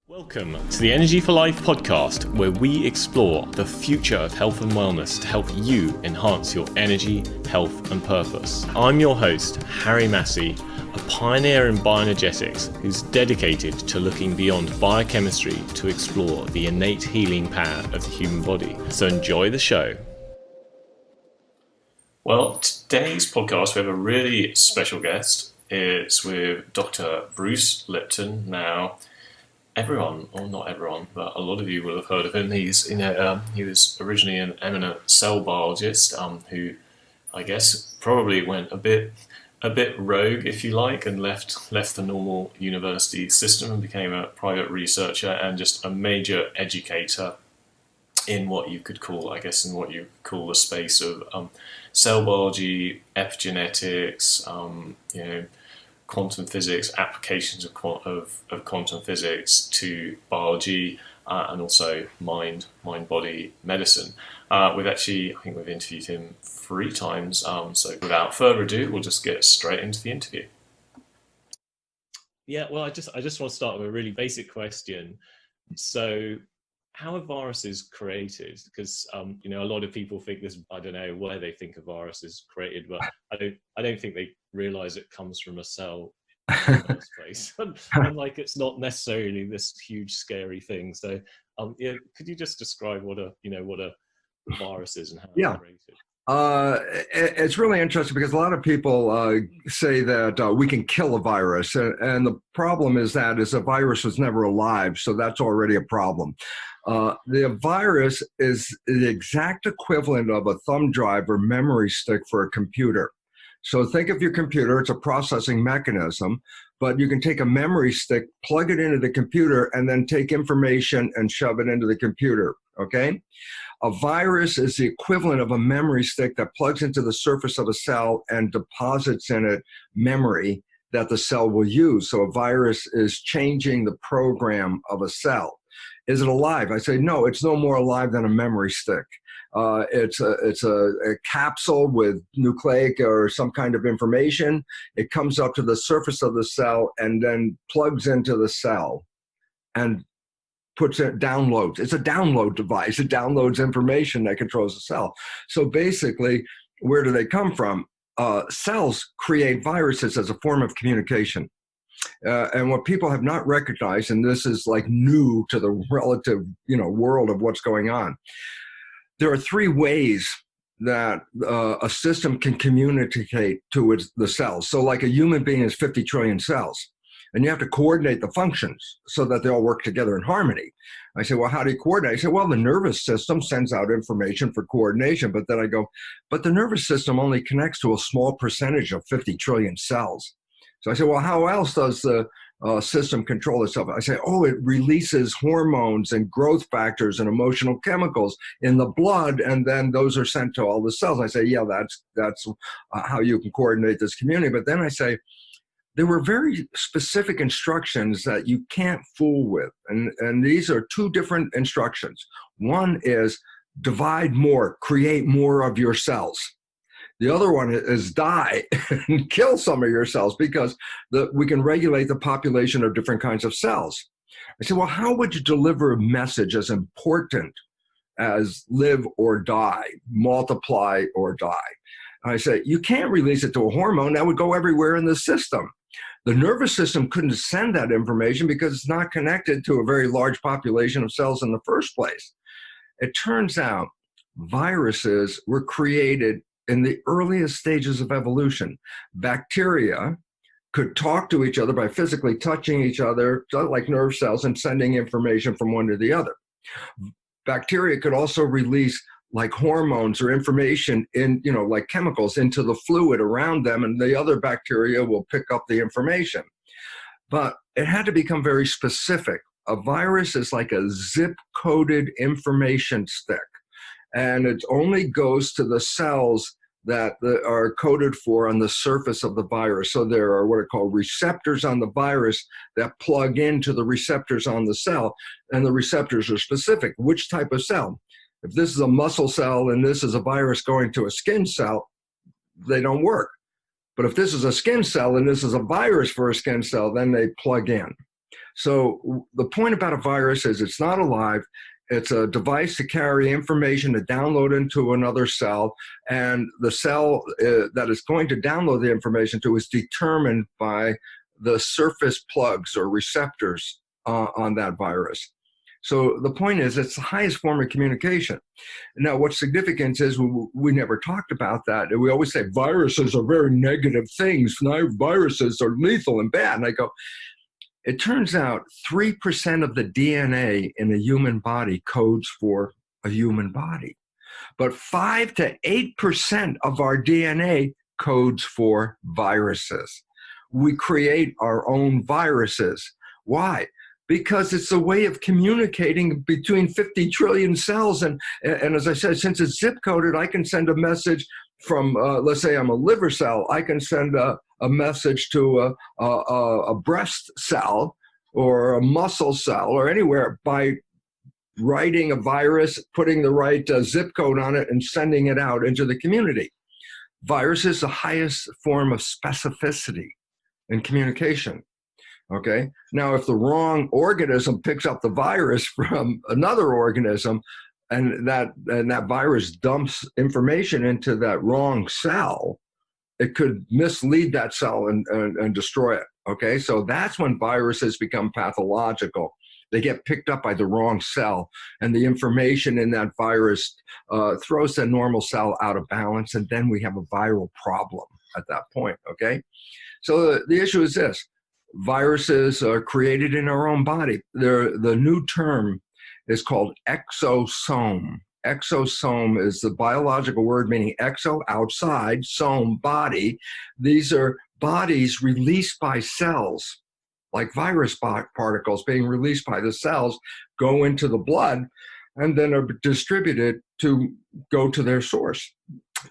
Welcome to the Energy for Life podcast, where we explore the future of health and wellness to help you enhance your energy, health and purpose. I'm your host, Harry Massey, a pioneer in bioenergetics who's dedicated to looking beyond biochemistry to explore the innate healing power of the human body. So enjoy the show. Well, today's podcast, we have a really special guest. It's with Dr. Bruce Lipton. Now, everyone, or not everyone, but a lot of you will have heard of him. He was originally an eminent cell biologist who, I guess, probably went a bit rogue, if you like, and left the normal university system and became a private researcher and just a major educator in what you could call, the space of cell biology, epigenetics, quantum physics, applications of quantum physics to biology, and also mind-body medicine. We've interviewed him 3 times. So without further ado, we'll just get straight into the interview. Yeah, well, I just want to start with a really basic question. So, how are viruses created? Because a lot of people think this. I don't know where they think a virus is created, but I don't think they realize it comes from a cell in the first place. and like, it's not necessarily this huge scary thing. So, could you just describe what a virus is and how it's created? It's really interesting because a lot of people say that we can kill a virus, and the problem is a virus was never alive, so that's already a problem. The virus is the exact equivalent of a thumb drive or memory stick for a computer. So think of your computer, it's a processing mechanism, but you can take a memory stick, plug it into the computer, and then take information and shove it into the computer, okay? A virus is the equivalent of a memory stick that plugs into the surface of a cell and deposits in it memory that the cell will use. So a virus is changing the program of a cell. Is it alive? I say, no, it's no more alive than a memory stick. It's a capsule with nucleic or some kind of information. It comes up to the surface of the cell and then plugs into the cell and downloads. It's a download device. It downloads information that controls the cell. So basically, where do they come from? Cells create viruses as a form of communication. And what people have not recognized, and this is like new to the relative, world of what's going on. There are 3 ways that a system can communicate to the cells. So like a human being has 50 trillion cells, and you have to coordinate the functions so that they all work together in harmony. I say, well, how do you coordinate? I say, well, the nervous system sends out information for coordination, but then I go, but the nervous system only connects to a small percentage of 50 trillion cells. So I say, well, how else does the system control itself? I say, it releases hormones and growth factors and emotional chemicals in the blood, and then those are sent to all the cells. I say, yeah, that's how you can coordinate this community. But then I say, there were very specific instructions that you can't fool with. And these are 2 different instructions. One is divide more, create more of your cells. The other one is die and kill some of your cells, because we can regulate the population of different kinds of cells. I said, well, how would you deliver a message as important as live or die, multiply or die? And I say, you can't release it to a hormone. That would go everywhere in the system. The nervous system couldn't send that information because it's not connected to a very large population of cells in the first place. It turns out viruses were created in the earliest stages of evolution. Bacteria could talk to each other by physically touching each other, like nerve cells, and sending information from one to the other. Bacteria could also release like hormones or information in, like chemicals into the fluid around them, and the other bacteria will pick up the information. But it had to become very specific. A virus is like a zip-coded information stick, and it only goes to the cells that are coded for on the surface of the virus. So there are what are called receptors on the virus that plug into the receptors on the cell, and the receptors are specific. Which type of cell? If this is a muscle cell and this is a virus going to a skin cell, they don't work. But if this is a skin cell and this is a virus for a skin cell, then they plug in. So the point about a virus is it's not alive. It's a device to carry information to download into another cell, and the cell that is going to download the information to is determined by the surface plugs or receptors on that virus. So the point is, it's the highest form of communication. Now, what's significant is we never talked about that. We always say viruses are very negative things. Viruses are lethal and bad. And I go, it turns out 3% of the DNA in a human body codes for a human body. But 5 to 8% of our DNA codes for viruses. We create our own viruses. Why? Because it's a way of communicating between 50 trillion cells. And as I said, since it's zip coded, I can send a message from, let's say I'm a liver cell, I can send a message to a breast cell or a muscle cell or anywhere by writing a virus, putting the right zip code on it and sending it out into the community. Virus is the highest form of specificity in communication. Okay. Now, if the wrong organism picks up the virus from another organism, and that virus dumps information into that wrong cell, it could mislead that cell and destroy it. Okay. So that's when viruses become pathological. They get picked up by the wrong cell, and the information in that virus throws the normal cell out of balance, and then we have a viral problem at that point. Okay. So the issue is this. Viruses are created in our own body. The new term is called exosome. Exosome is the biological word meaning exo, outside, some, body. These are bodies released by cells, like virus particles being released by the cells, go into the blood, and then are distributed to go to their source.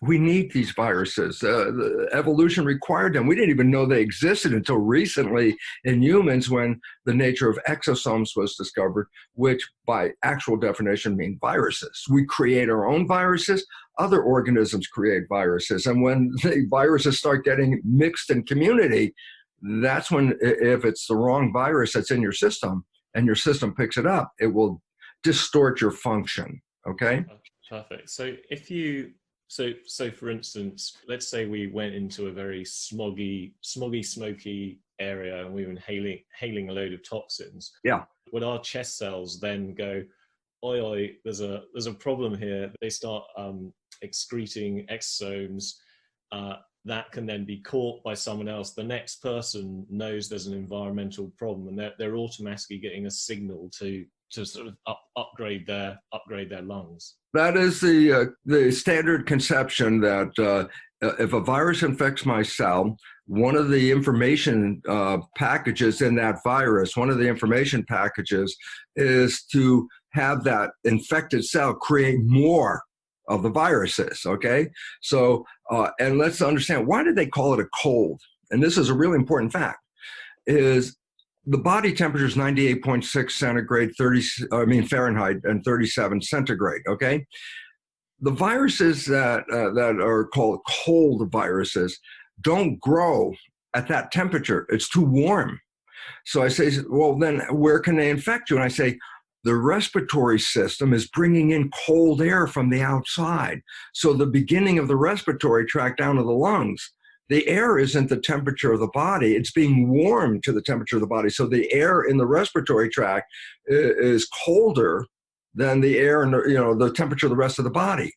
We need these viruses. The evolution required them. We didn't even know they existed until recently in humans when the nature of exosomes was discovered, which by actual definition mean viruses. We create our own viruses. Other organisms create viruses. And when the viruses start getting mixed in community, that's when, if it's the wrong virus that's in your system and your system picks it up, it will distort your function. Okay? Perfect. So for instance, let's say we went into a very smoggy, smoky area and we were inhaling a load of toxins. Yeah. Would our chest cells then go, oi, there's a problem here? They start excreting exosomes that can then be caught by someone else. The next person knows there's an environmental problem, and they're automatically getting a signal to sort of upgrade their lungs. That is the standard conception that if a virus infects my cell, one of the information packages in that virus, one of the information packages is to have that infected cell create more of the viruses, okay? So, and let's understand, why did they call it a cold? And this is a really important fact, is the body temperature is 98.6 centigrade, Fahrenheit, and 37 centigrade, okay? The viruses that are called cold viruses don't grow at that temperature. It's too warm. So I say, well, then where can they infect you? And I say, the respiratory system is bringing in cold air from the outside. So the beginning of the respiratory tract down to the lungs, the air isn't the temperature of the body. It's being warmed to the temperature of the body. So the air in the respiratory tract is colder than the air in the temperature of the rest of the body.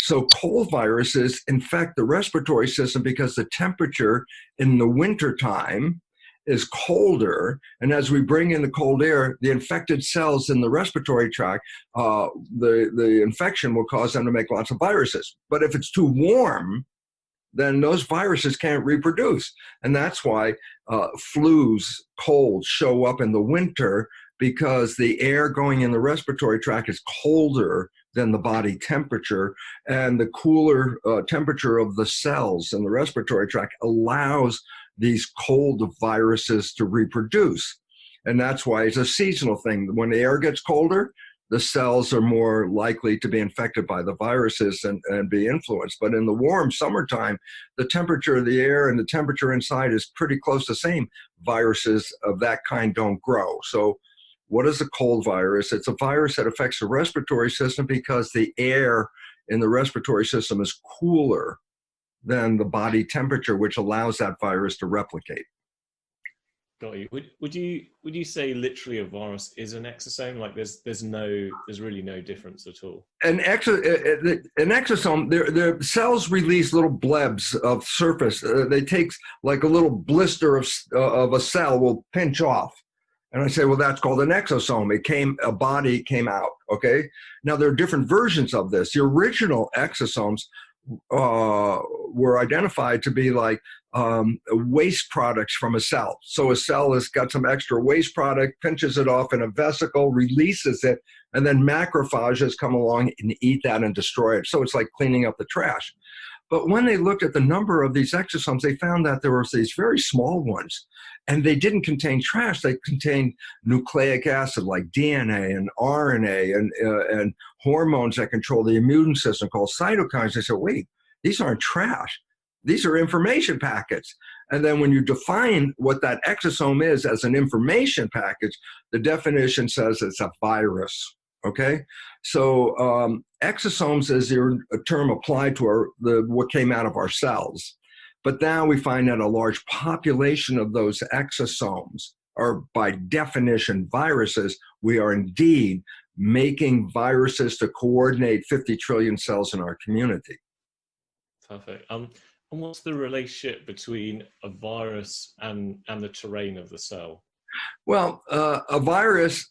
So cold viruses infect the respiratory system because the temperature in the wintertime is colder, and as we bring in the cold air, the infected cells in the respiratory tract, the infection will cause them to make lots of viruses. But if it's too warm, then those viruses can't reproduce. And that's why flus, colds show up in the winter, because the air going in the respiratory tract is colder than the body temperature, and the cooler temperature of the cells in the respiratory tract allows these cold viruses to reproduce. And that's why it's a seasonal thing. When the air gets colder, the cells are more likely to be infected by the viruses and be influenced. But in the warm summertime, the temperature of the air and the temperature inside is pretty close to the same. Viruses of that kind don't grow. So what is a cold virus? It's a virus that affects the respiratory system because the air in the respiratory system is cooler than the body temperature, which allows that virus to replicate. Got you. Would you say literally a virus is an exosome? Like there's really no difference at all. An exosome, their cells release little blebs of surface. They take like a little blister of a cell will pinch off. And I say, well, that's called an exosome. A body came out, okay? Now, there are different versions of this. The original exosomes were identified to be like waste products from a cell. So a cell has got some extra waste product, pinches it off in a vesicle, releases it, and then macrophages come along and eat that and destroy it. So it's like cleaning up the trash. But when they looked at the number of these exosomes, they found that there were these very small ones, and they didn't contain trash. They contained nucleic acid like DNA and RNA and hormones that control the immune system called cytokines. They said, wait, these aren't trash. These are information packets. And then when you define what that exosome is as an information package, the definition says it's a virus. Okay, so exosomes is a term applied to what came out of our cells. But now we find that a large population of those exosomes are by definition viruses. We are indeed making viruses to coordinate 50 trillion cells in our community. Perfect. And what's the relationship between a virus and the terrain of the cell? Well, a virus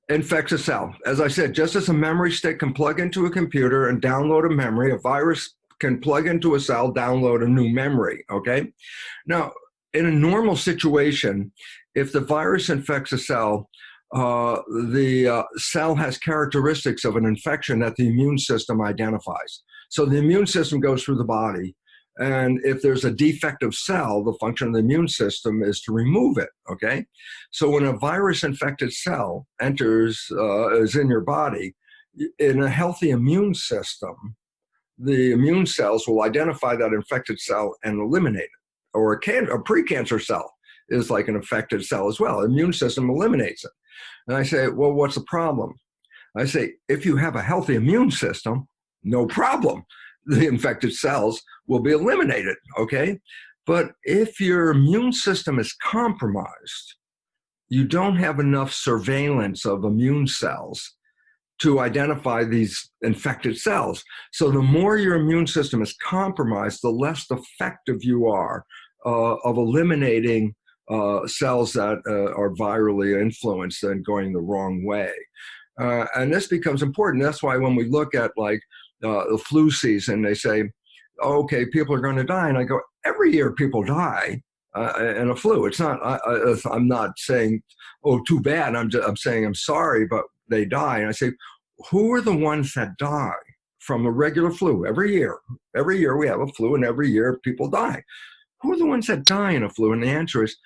infects a cell. As I said, just as a memory stick can plug into a computer and download a memory, a virus can plug into a cell, download a new memory, okay? Now, in a normal situation, if the virus infects a cell, the cell has characteristics of an infection that the immune system identifies. So the immune system goes through the body, and if there's a defective cell, the function of the immune system is to remove it, okay? So when a virus-infected cell is in your body, in a healthy immune system, the immune cells will identify that infected cell and eliminate it. Or a precancer cell is like an infected cell as well. The immune system eliminates it. And I say, well, what's the problem? I say, if you have a healthy immune system, no problem. The infected cells will be eliminated, okay? But if your immune system is compromised, you don't have enough surveillance of immune cells to identify these infected cells. So the more your immune system is compromised, the less effective you are of eliminating cells that are virally influenced and going the wrong way. And this becomes important. That's why when we look at like the flu season, they say, okay, people are going to die. And I go, every year people die in a flu. It's not, I'm not saying, oh, too bad. I'm saying I'm sorry, but they die. And I say, who are the ones that die from a regular flu? Every year we have a flu, and every year people die. Who are the ones that die in a flu? And the answer is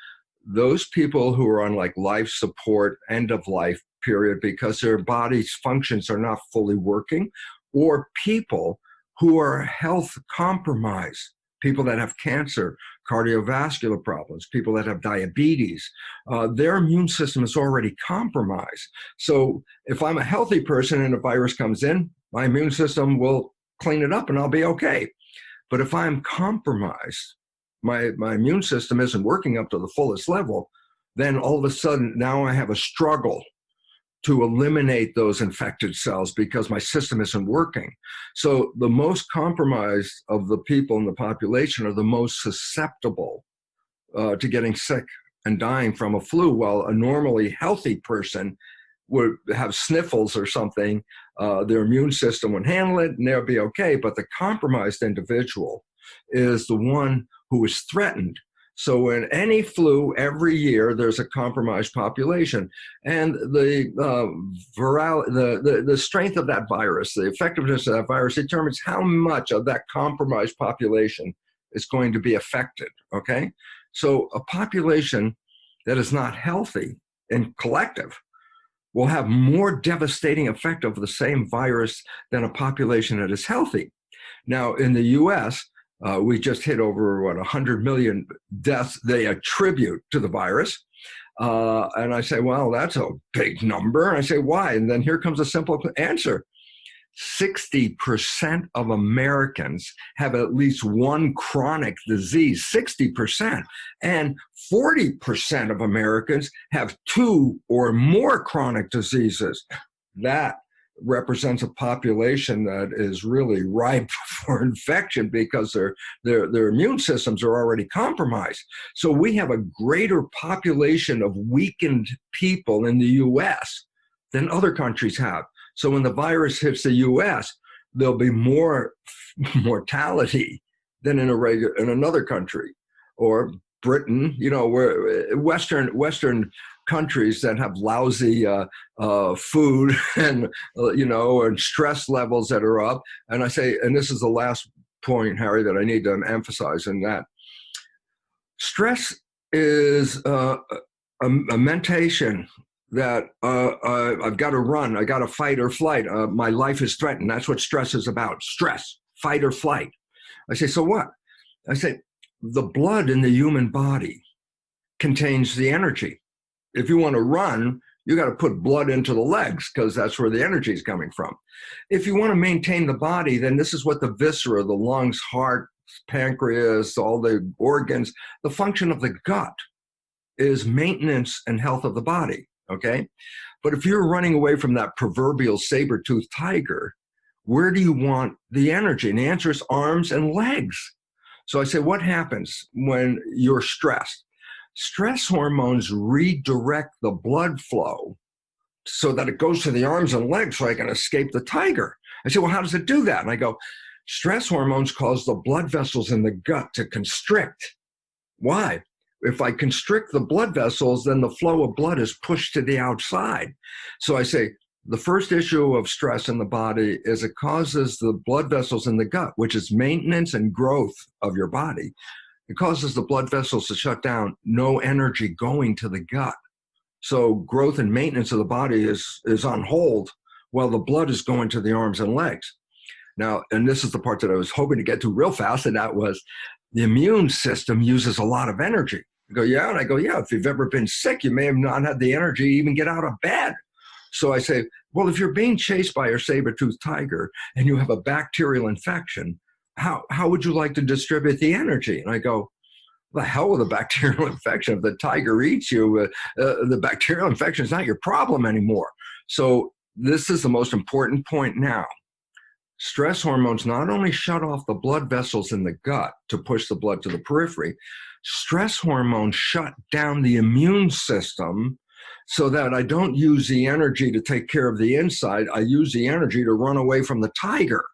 those people who are on like life support, end of life period, because their body's functions are not fully working, or people who are health compromised, people that have cancer, cardiovascular problems, people that have diabetes. Their immune system is already compromised. So if I'm a healthy person and a virus comes in, my immune system will clean it up and I'll be okay. But if I'm compromised, my immune system isn't working up to the fullest level, then all of a sudden now I have a struggle to eliminate those infected cells because my system isn't working. So the most compromised of the people in the population are the most susceptible to getting sick and dying from a flu, while a normally healthy person would have sniffles or something, their immune system would handle it and they'll be okay. But the compromised individual is the one who is threatened. So in any flu, every year, there's a compromised population. And the strength of that virus, the effectiveness of that virus determines how much of that compromised population is going to be affected, okay? So a population that is not healthy and collective will have more devastating effect of the same virus than a population that is healthy. Now, in the US, we just hit over, 100 million deaths they attribute to the virus. And I say, well, that's a big number. And I say, why? And then here comes a simple answer. 60% of Americans have at least one chronic disease, 60%. And 40% of Americans have 2 or more chronic diseases. That represents a population that is really ripe for infection because their immune systems are already compromised. So we have a greater population of weakened people in the US than other countries have. So when the virus hits the US, there'll be more mortality than in another country, or Britain, where Western countries that have lousy food and and stress levels that are up. And I say, and this is the last point, Harry, that I need to emphasize, in that stress is a mentation that I've got to run, I got to fight or flight. My life is threatened. That's what stress is about. Stress, fight or flight. I say, so what? I say, the blood in the human body contains the energy. If you want to run, you got to put blood into the legs because that's where the energy is coming from. If you want to maintain the body, then this is what the viscera, the lungs, heart, pancreas, all the organs, the function of the gut is maintenance and health of the body. Okay. But if you're running away from that proverbial saber-toothed tiger, where do you want the energy? And the answer is arms and legs. So I say, what happens when you're stressed? Stress hormones redirect the blood flow so that it goes to the arms and legs so I can escape the tiger. I say, well, how does it do that? And I go, stress hormones cause the blood vessels in the gut to constrict. Why? If I constrict the blood vessels, then the flow of blood is pushed to the outside. So I say, the first issue of stress in the body is it causes the blood vessels in the gut, which is maintenance and growth of your body. It causes the blood vessels to shut down, no energy going to the gut. So growth and maintenance of the body is on hold while the blood is going to the arms and legs. Now, and this is the part that I was hoping to get to real fast, and that was the immune system uses a lot of energy. I go, yeah. And I go, yeah, if you've ever been sick, you may have not had the energy to even get out of bed. So I say, well, if you're being chased by a saber-toothed tiger and you have a bacterial infection, how would you like to distribute the energy? And I go, the hell with a bacterial infection. If the tiger eats you, the bacterial infection is not your problem anymore. So this is the most important point now. Stress hormones not only shut off the blood vessels in the gut to push the blood to the periphery, stress hormones shut down the immune system so that I don't use the energy to take care of the inside. I use the energy to run away from the tiger.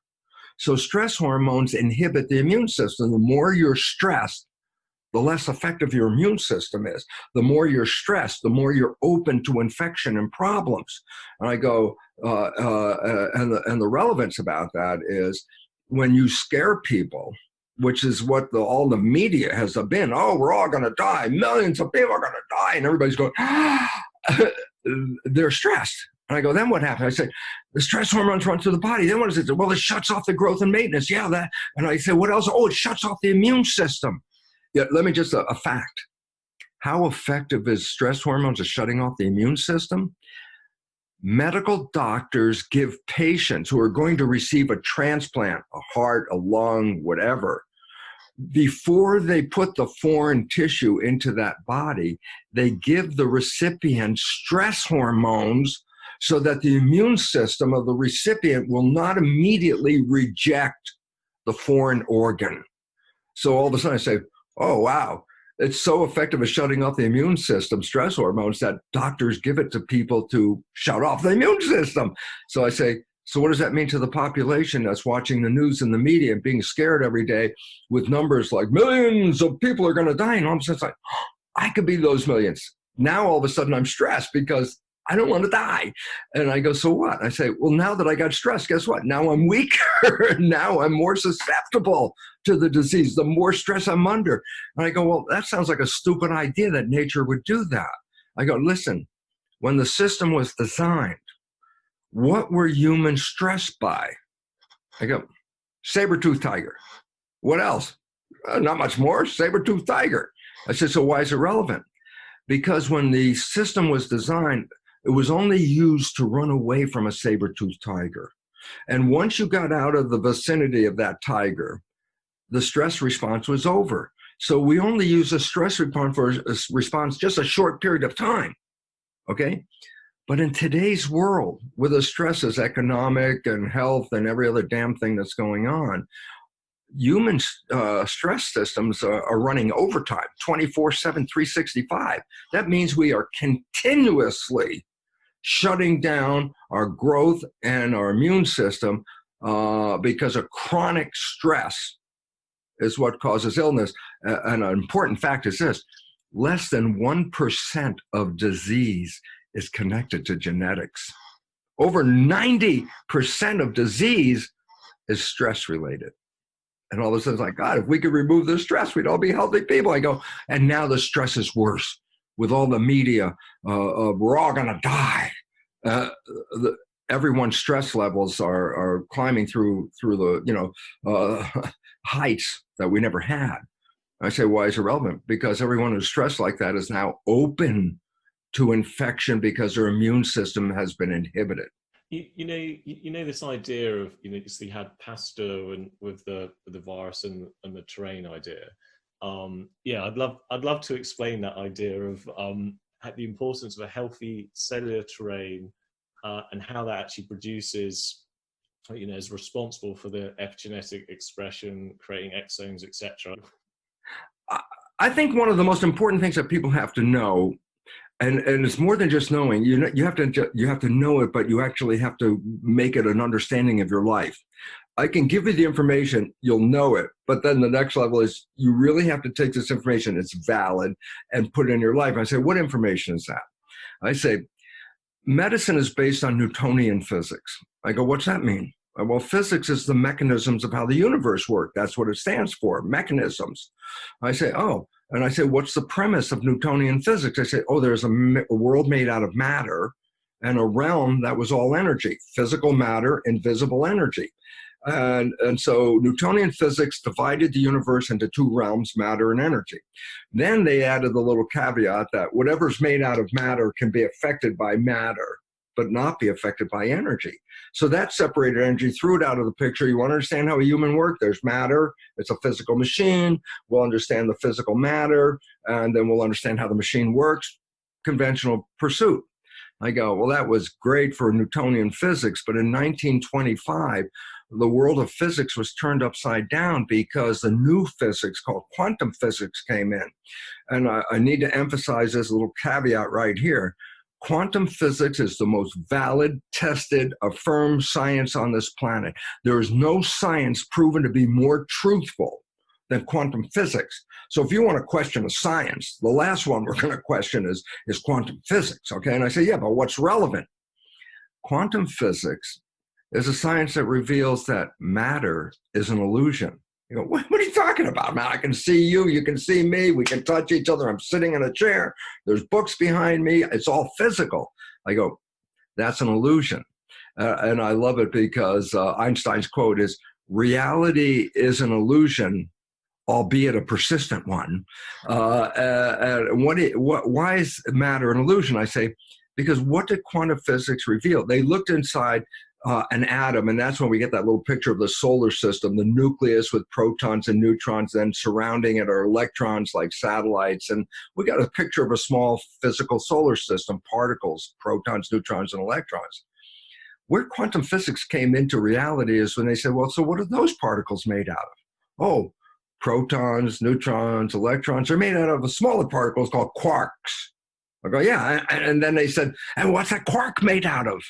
So stress hormones inhibit the immune system. The more you're stressed, the less effective your immune system is. The more you're stressed, the more you're open to infection and problems. And I go, and the relevance about that is when you scare people, which is what all the media has been. Oh, we're all going to die. Millions of people are going to die. And everybody's going, they're stressed. And I go, then what happens? I say, the stress hormones run through the body. Then what does it do? Well, it shuts off the growth and maintenance. Yeah, that. And I say, what else? Oh, it shuts off the immune system. Yeah, let me just, a fact. How effective is stress hormones at shutting off the immune system? Medical doctors give patients who are going to receive a transplant, a heart, a lung, whatever, before they put the foreign tissue into that body, they give the recipient stress hormones so that the immune system of the recipient will not immediately reject the foreign organ. So all of a sudden I say, oh, wow, it's so effective at shutting off the immune system, stress hormones, that doctors give it to people to shut off the immune system. So I say, so what does that mean to the population that's watching the news and the media and being scared every day with numbers like millions of people are going to die? And all of a sudden it's like, oh, I could be those millions. Now all of a sudden I'm stressed because I don't want to die. And I go, so what? I say, well, now that I got stressed, guess what? Now I'm weaker. Now I'm more susceptible to the disease, the more stress I'm under. And I go, well, that sounds like a stupid idea that nature would do that. I go, listen, when the system was designed, what were humans stressed by? I go, saber-toothed tiger. What else? Not much more, saber-toothed tiger. I said, so why is it relevant? Because when the system was designed, it was only used to run away from a saber-toothed tiger. And once you got out of the vicinity of that tiger, the stress response was over. So we only use a stress response for a response just a short period of time, okay? But in today's world, with the stresses, economic and health and every other damn thing that's going on, human stress systems are running overtime, 24/7, 365. That means we are continuously shutting down our growth and our immune system because of chronic stress is what causes illness. And an important fact is this: less than 1% of disease is connected to genetics. Over 90% of disease is stress related. And all of a sudden, it's like, God, if we could remove the stress, we'd all be healthy people. I go, and now the stress is worse with all the media. We're all going to die. Everyone's stress levels are climbing through the heights that we never had. I say, why is it relevant? Because everyone who's stressed like that is now open to infection because their immune system has been inhibited. You know this idea of, so you had Pasteur and with the virus and the terrain idea. I'd love to explain that idea of the importance of a healthy cellular terrain and how that actually produces, is responsible for the epigenetic expression, creating exomes, etc. I think one of the most important things that people have to know, and it's more than just knowing, you have to know it, but you actually have to make it an understanding of your life. I can give you the information, you'll know it, but then the next level is you really have to take this information, it's valid, and put it in your life. I say, what information is that? I say, medicine is based on Newtonian physics. I go, what's that mean? Well, physics is the mechanisms of how the universe works. That's what it stands for, mechanisms. I say, oh, and I say, what's the premise of Newtonian physics? I say, oh, there's a world made out of matter and a realm that was all energy, physical matter, invisible energy. And so Newtonian physics divided the universe into two realms, matter and energy. Then they added the little caveat that whatever's made out of matter can be affected by matter, but not be affected by energy. So that separated energy, threw it out of the picture. You want to understand how a human works? There's matter. It's a physical machine. We'll understand the physical matter, and then we'll understand how the machine works. Conventional pursuit. I go, well, that was great for Newtonian physics, but in 1925, the world of physics was turned upside down because the new physics called quantum physics came in. And I need to emphasize this little caveat right here. Quantum physics is the most valid, tested, affirmed science on this planet. There is no science proven to be more truthful than quantum physics. So if you want to question a science, the last one we're going to question is quantum physics, okay? And I say, yeah, but what's relevant? Quantum physics is a science that reveals that matter is an illusion. You go, what are you talking about, man? I can see you, you can see me, we can touch each other. I'm sitting in a chair. There's books behind me. It's all physical. I go, that's an illusion. And I love it because Einstein's quote is, reality is an illusion, albeit a persistent one. Why is matter an illusion? I say, because what did quantum physics reveal? They looked inside an atom, and that's when we get that little picture of the solar system, the nucleus with protons and neutrons, then surrounding it are electrons like satellites, and we got a picture of a small physical solar system, particles, protons, neutrons, and electrons. Where quantum physics came into reality is when they said, well, so what are those particles made out of? Oh, protons, neutrons, electrons are made out of a smaller particles called quarks. I go, yeah, and then they said, and what's that quark made out of?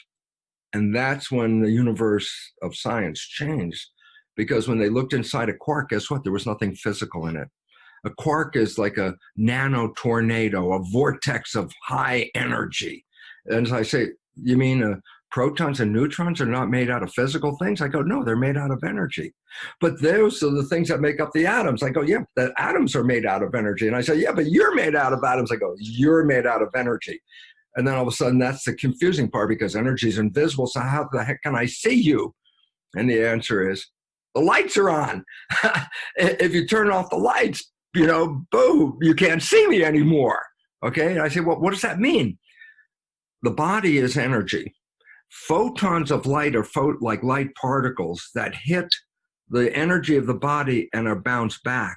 And that's when the universe of science changed, because when they looked inside a quark, guess what? There was nothing physical in it. A quark is like a nano tornado, a vortex of high energy. And as I say, you mean protons and neutrons are not made out of physical things? I go, no, they're made out of energy. But those are the things that make up the atoms. I go, yeah, the atoms are made out of energy. And I say, yeah, but you're made out of atoms. I go, you're made out of energy. And then all of a sudden, that's the confusing part because energy is invisible. So how the heck can I see you? And the answer is, the lights are on. If you turn off the lights, boom, you can't see me anymore. Okay. And I say, well, what does that mean? The body is energy. Photons of light are like light particles that hit the energy of the body and are bounced back.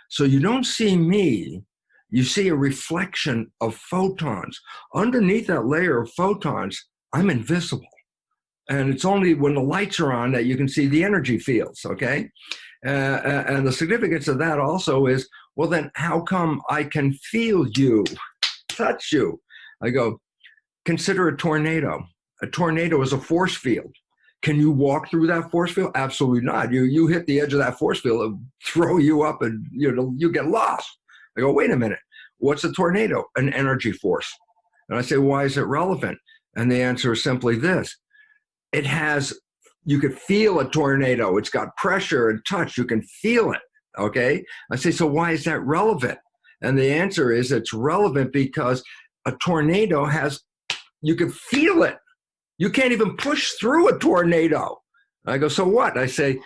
So you don't see me, you see a reflection of photons. Underneath that layer of photons, I'm invisible. And it's only when the lights are on that you can see the energy fields, okay? And the significance of that also is, well, then how come I can feel you, touch you? I go, consider a tornado. A tornado is a force field. Can you walk through that force field? Absolutely not. You hit the edge of that force field, it'll throw you up and you get lost. I go, wait a minute. What's a tornado? An energy force. And I say, why is it relevant? And the answer is simply this. You could feel a tornado. It's got pressure and touch. You can feel it, okay? I say, so why is that relevant? And the answer is it's relevant because a tornado you can feel it. You can't even push through a tornado. I go, so what? I say,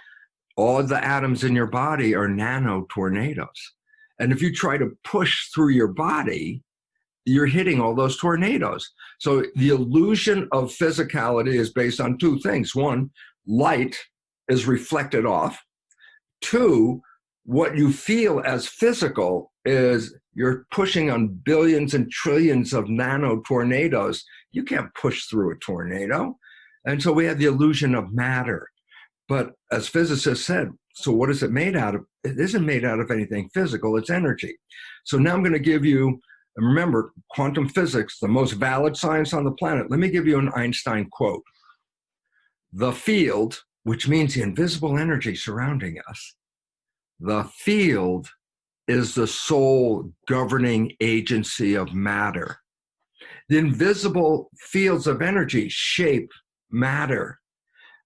all of the atoms in your body are nano tornadoes. And if you try to push through your body, you're hitting all those tornadoes. So the illusion of physicality is based on two things. One, light is reflected off. Two, what you feel as physical is you're pushing on billions and trillions of nano tornadoes. You can't push through a tornado. And so we have the illusion of matter. But as physicists said, so what is it made out of? It isn't made out of anything physical, it's energy. So now I'm going to give you, and remember, quantum physics, the most valid science on the planet. Let me give you an Einstein quote. The field, which means the invisible energy surrounding us, the field is the sole governing agency of matter. The invisible fields of energy shape matter.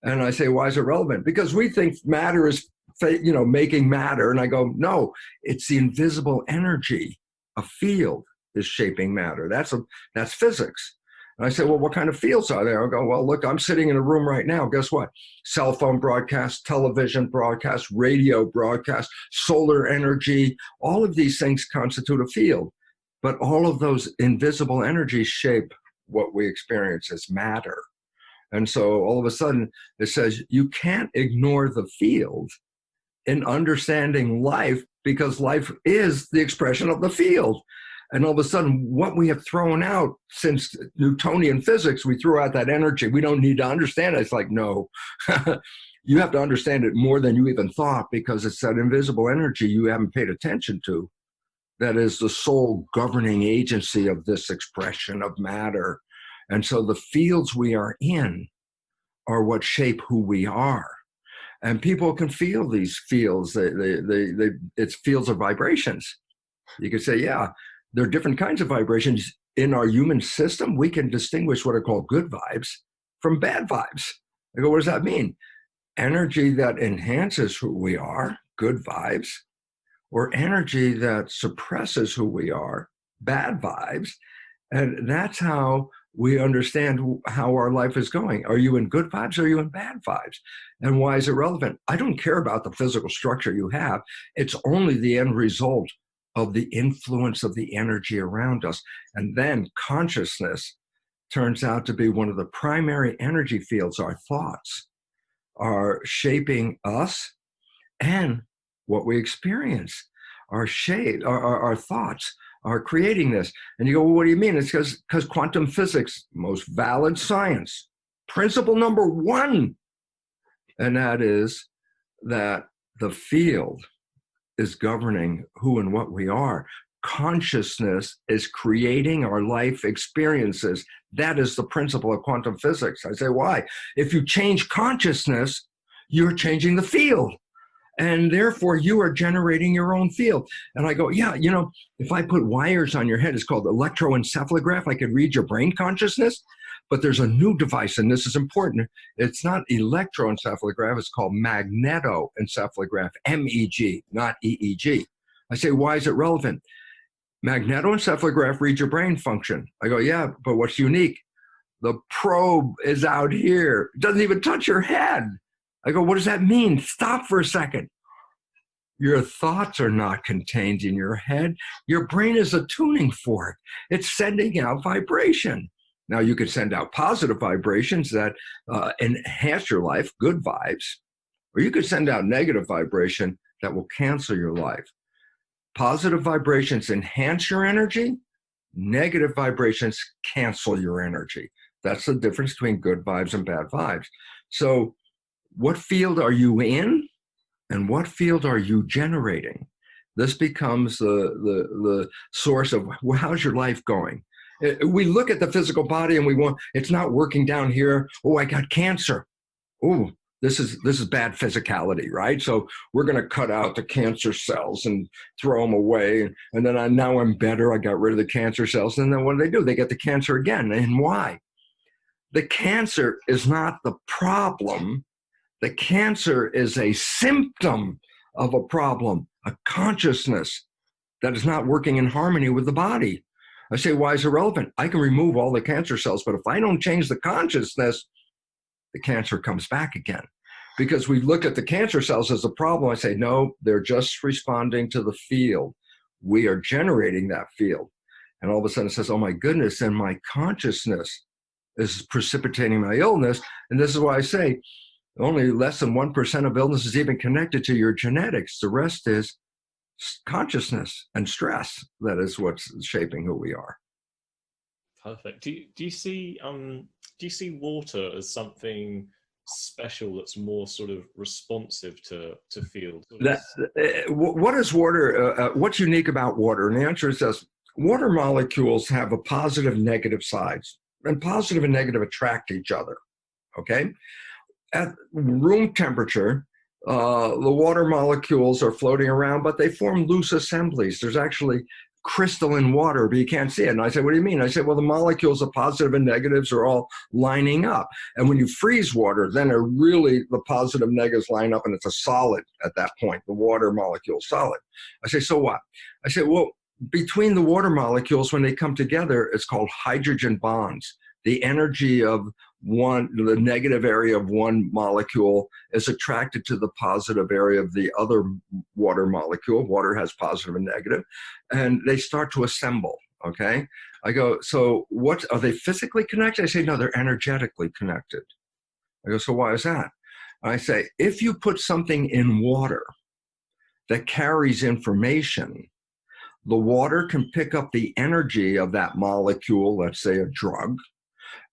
And I say, why is it relevant? Because we think matter is, making matter. And I go, no, it's the invisible energy. A field is shaping matter. That's physics. And I say, well, what kind of fields are there? I go, well, look, I'm sitting in a room right now. Guess what? Cell phone broadcast, television broadcast, radio broadcast, solar energy, all of these things constitute a field. But all of those invisible energies shape what we experience as matter. And so all of a sudden it says you can't ignore the field in understanding life because life is the expression of the field. And all of a sudden what we have thrown out since Newtonian physics, we threw out that energy. We don't need to understand it. It's like, no, you have to understand it more than you even thought because it's that invisible energy you haven't paid attention to. That is the sole governing agency of this expression of matter. And so the fields we are in are what shape who we are. And people can feel these fields. It's fields of vibrations. You could say, yeah, there are different kinds of vibrations. In our human system, we can distinguish what are called good vibes from bad vibes. I go, what does that mean? Energy that enhances who we are, good vibes, or energy that suppresses who we are, bad vibes. And that's how we understand how our life is going. Are you in good vibes or are you in bad vibes? And why is it relevant? I don't care about the physical structure you have. It's only the end result of the influence of the energy around us. And then consciousness turns out to be one of the primary energy fields. Our thoughts are shaping us and what we experience. Our thoughts are creating this. And you go, well, what do you mean? It's because quantum physics, most valid science, principle number one, and that is that the field is governing who and what we are. Consciousness is creating our life experiences. That is the principle of quantum physics. I say, why? If you change consciousness, you're changing the field. And therefore, you are generating your own field. And I go, yeah, if I put wires on your head, it's called electroencephalograph. I could read your brain consciousness. But there's a new device, and this is important. It's not electroencephalograph. It's called magnetoencephalograph, MEG, not EEG. I say, why is it relevant? Magnetoencephalograph reads your brain function. I go, yeah, but what's unique? The probe is out here. It doesn't even touch your head. I go, what does that mean? Stop for a second. Your thoughts are not contained in your head. Your brain is attuning for it. It's sending out vibration. Now, you could send out positive vibrations that enhance your life, good vibes, or you could send out negative vibration that will cancel your life. Positive vibrations enhance your energy. Negative vibrations cancel your energy. That's the difference between good vibes and bad vibes. So what field are you in and what field are you generating? This becomes the source of, well, how's your life going? We look at the physical body and it's not working down here. Oh, I got cancer. Oh, this is bad physicality, right? So we're going to cut out the cancer cells and throw them away. And then now I'm better. I got rid of the cancer cells. And then what do? They get the cancer again. And why? The cancer is not the problem. The cancer is a symptom of a problem, a consciousness that is not working in harmony with the body. I say, why is it relevant? I can remove all the cancer cells, but if I don't change the consciousness, the cancer comes back again. Because we look at the cancer cells as a problem. I say, no, they're just responding to the field. We are generating that field. And all of a sudden it says, oh my goodness, and my consciousness is precipitating my illness. And this is why I say, only less than 1% of illness is even connected to your genetics. The rest is consciousness and stress. That is what's shaping who we are. Perfect. Do you see water as something special that's more sort of responsive to field? What is water? What's unique about water? And the answer is this: water molecules have a positive and negative sides, and positive and negative attract each other. Okay, at room temperature, the water molecules are floating around, but they form loose assemblies. There's actually crystalline water, but you can't see it. And I said, what do you mean? I said, well, the molecules of positive and negatives are all lining up. And when you freeze water, then the positive and negatives line up and it's a solid at that point, the water molecule solid. I say, so what? I said, well, between the water molecules, when they come together, it's called hydrogen bonds. The energy of the negative area of one molecule is attracted to the positive area of the other water molecule. Water has positive and negative, and they start to assemble, okay? I go, so what, are they physically connected? I say, no, they're energetically connected. I go, so why is that? I say, if you put something in water that carries information, the water can pick up the energy of that molecule, let's say a drug,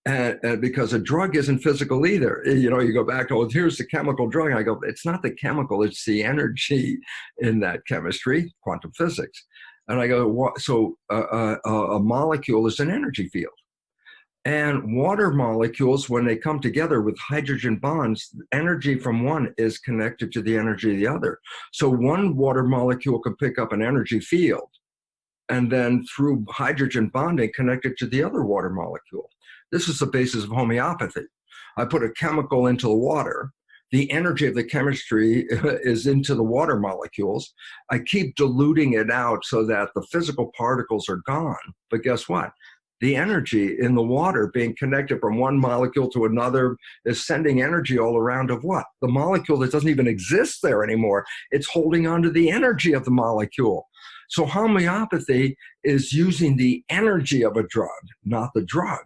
and because a drug isn't physical either. You know, you go back, oh, here's the chemical drug. I go, it's not the chemical, it's the energy in that chemistry, quantum physics. And I go, so a molecule is an energy field. And water molecules, when they come together with hydrogen bonds, energy from one is connected to the energy of the other. So one water molecule can pick up an energy field and then through hydrogen bonding connect it to the other water molecule. This is the basis of homeopathy. I put a chemical into the water. The energy of the chemistry is into the water molecules. I keep diluting it out so that the physical particles are gone. But guess what? The energy in the water being connected from one molecule to another is sending energy all around of what? The molecule that doesn't even exist there anymore. It's holding on to the energy of the molecule. So homeopathy is using the energy of a drug, not the drug,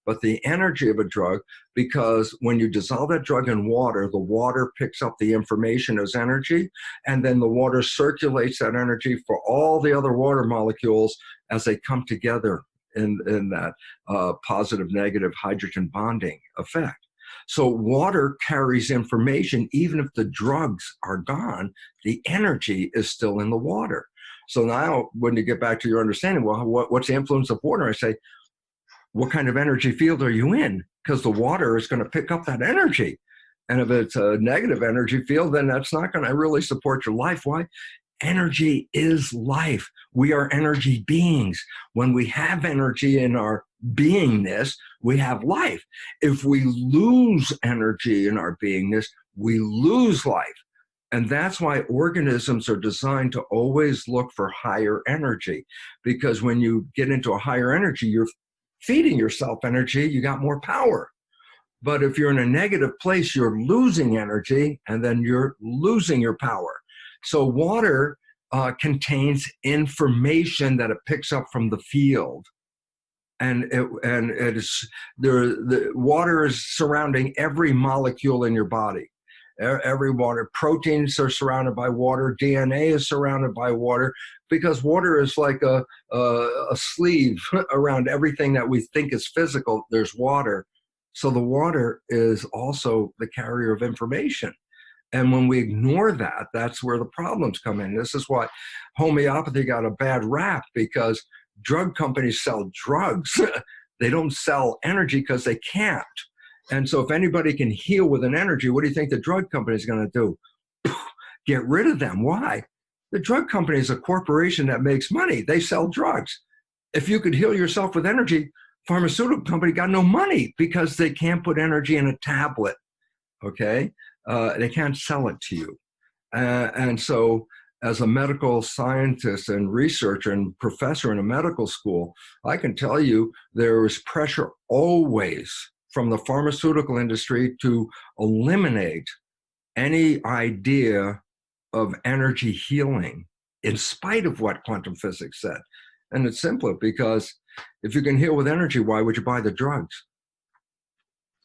but the energy of a drug, because when you dissolve that drug in water, the water picks up the information as energy, and then the water circulates that energy for all the other water molecules as they come together in that positive, negative hydrogen bonding effect. So water carries information. Even if the drugs are gone, the energy is still in the water. So now when you get back to your understanding, well, what's the influence of water? I say, what kind of energy field are you in? Because the water is going to pick up that energy. And if it's a negative energy field, then that's not going to really support your life. Why? Energy is life. We are energy beings. When we have energy in our beingness, we have life. If we lose energy in our beingness, we lose life. And that's why organisms are designed to always look for higher energy, because when you get into a higher energy, you're feeding yourself energy, you got more power. But if you're in a negative place, you're losing energy, and then you're losing your power. So water contains information that it picks up from the field. And the water is surrounding every molecule in your body. Every water, proteins are surrounded by water, DNA is surrounded by water, because water is like a sleeve around everything that we think is physical. There's water. So the water is also the carrier of information. And when we ignore that, that's where the problems come in. This is why homeopathy got a bad rap, because drug companies sell drugs. They don't sell energy because they can't. And so if anybody can heal with an energy, what do you think the drug company is going to do? Get rid of them. Why? The drug company is a corporation that makes money. They sell drugs. If you could heal yourself with energy, pharmaceutical company got no money, because they can't put energy in a tablet. Okay? They can't sell it to you. And so as a medical scientist and researcher and professor in a medical school, I can tell you there is pressure always from the pharmaceutical industry to eliminate any idea of energy healing, in spite of what quantum physics said. And it's simpler, because if you can heal with energy, why would you buy the drugs?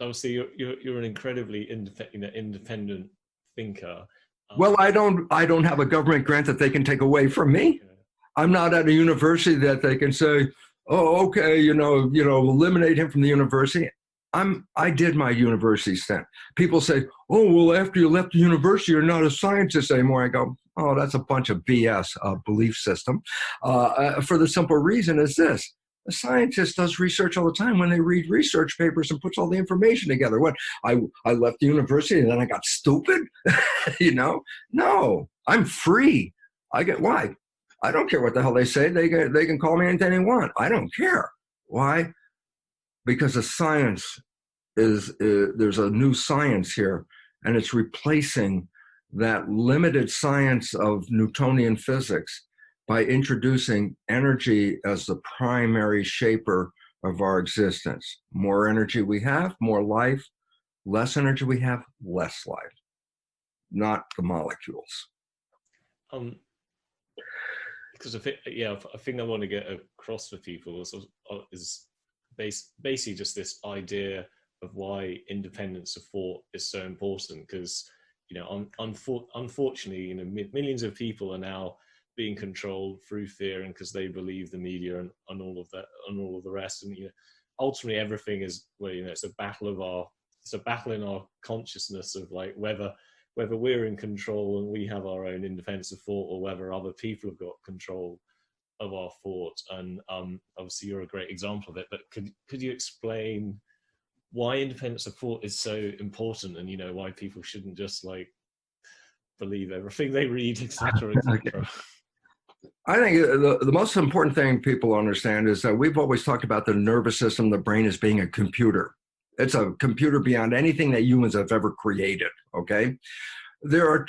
Obviously, you're an incredibly independent thinker. Well, I don't have a government grant that they can take away from me. Yeah. I'm not at a university that they can say, oh, okay, eliminate him from the university. I did my university stint. People say, oh, well, after you left the university, you're not a scientist anymore. I go, oh, that's a bunch of BS belief system. For the simple reason is this. A scientist does research all the time when they read research papers and puts all the information together. What, I left the university and then I got stupid? No, I'm free. Why? I don't care what the hell they say. They can call me anything they want. I don't care. Why? Because the science there's a new science here, and it's replacing that limited science of Newtonian physics by introducing energy as the primary shaper of our existence. More energy we have, more life. Less energy we have, less life. Not the molecules. Because a thing I want to get across for people is basically just this idea of why independence of thought is so important. Because unfortunately, millions of people are now being controlled through fear, and because they believe the media and all of that and all of the rest. And ultimately, everything is it's a battle in our consciousness of like whether we're in control and we have our own independence of thought, or whether other people have got control of our thought. And obviously you're a great example of it, but could you explain why independence of thought is so important, and why people shouldn't just like believe everything they read, etc., etc.? I think the most important thing people understand is that we've always talked about the nervous system, the brain, as being a computer. It's a computer beyond anything that humans have ever created, okay? There are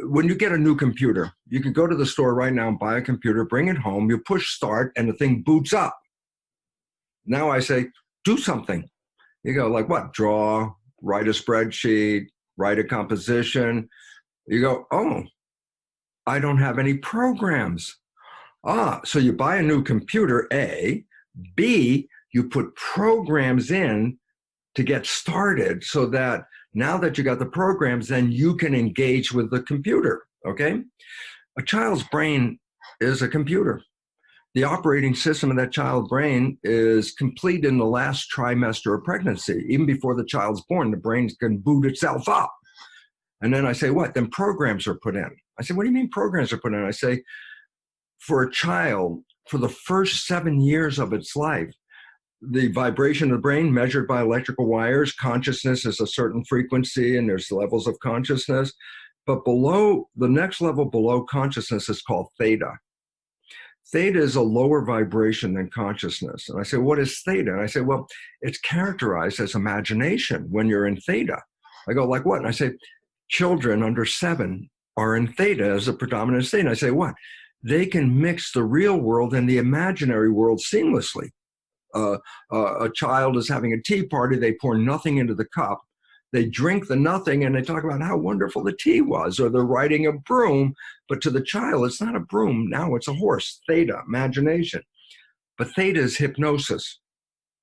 when you get a new computer, you can go to the store right now and buy a computer, bring it home, you push start, and the thing boots up. Now I say, do something. You go, like what? Draw, write a spreadsheet, write a composition. You go, oh, I don't have any programs. So you buy a new computer, A. B, you put programs in to get started, so that now that you got the programs, then you can engage with the computer, okay? A child's brain is a computer. The operating system of that child's brain is complete in the last trimester of pregnancy. Even before the child's born, the brain can boot itself up. And then I say, what? Then programs are put in. I say, what do you mean programs are put in? I say, for a child, for the first 7 years of its life, the vibration of the brain measured by electrical wires, consciousness is a certain frequency, and there's levels of consciousness. But below, the next level below consciousness is called theta. Theta is a lower vibration than consciousness. And I say, what is theta? And I say, well, it's characterized as imagination when you're in theta. I go, like what? And I say, children under 7 are in theta as a predominant state. And I say, what? They can mix the real world and the imaginary world seamlessly. A child is having a tea party, they pour nothing into the cup, they drink the nothing, and they talk about how wonderful the tea was, or they're riding a broom, but to the child, it's not a broom, now it's a horse, theta, imagination. But theta is hypnosis.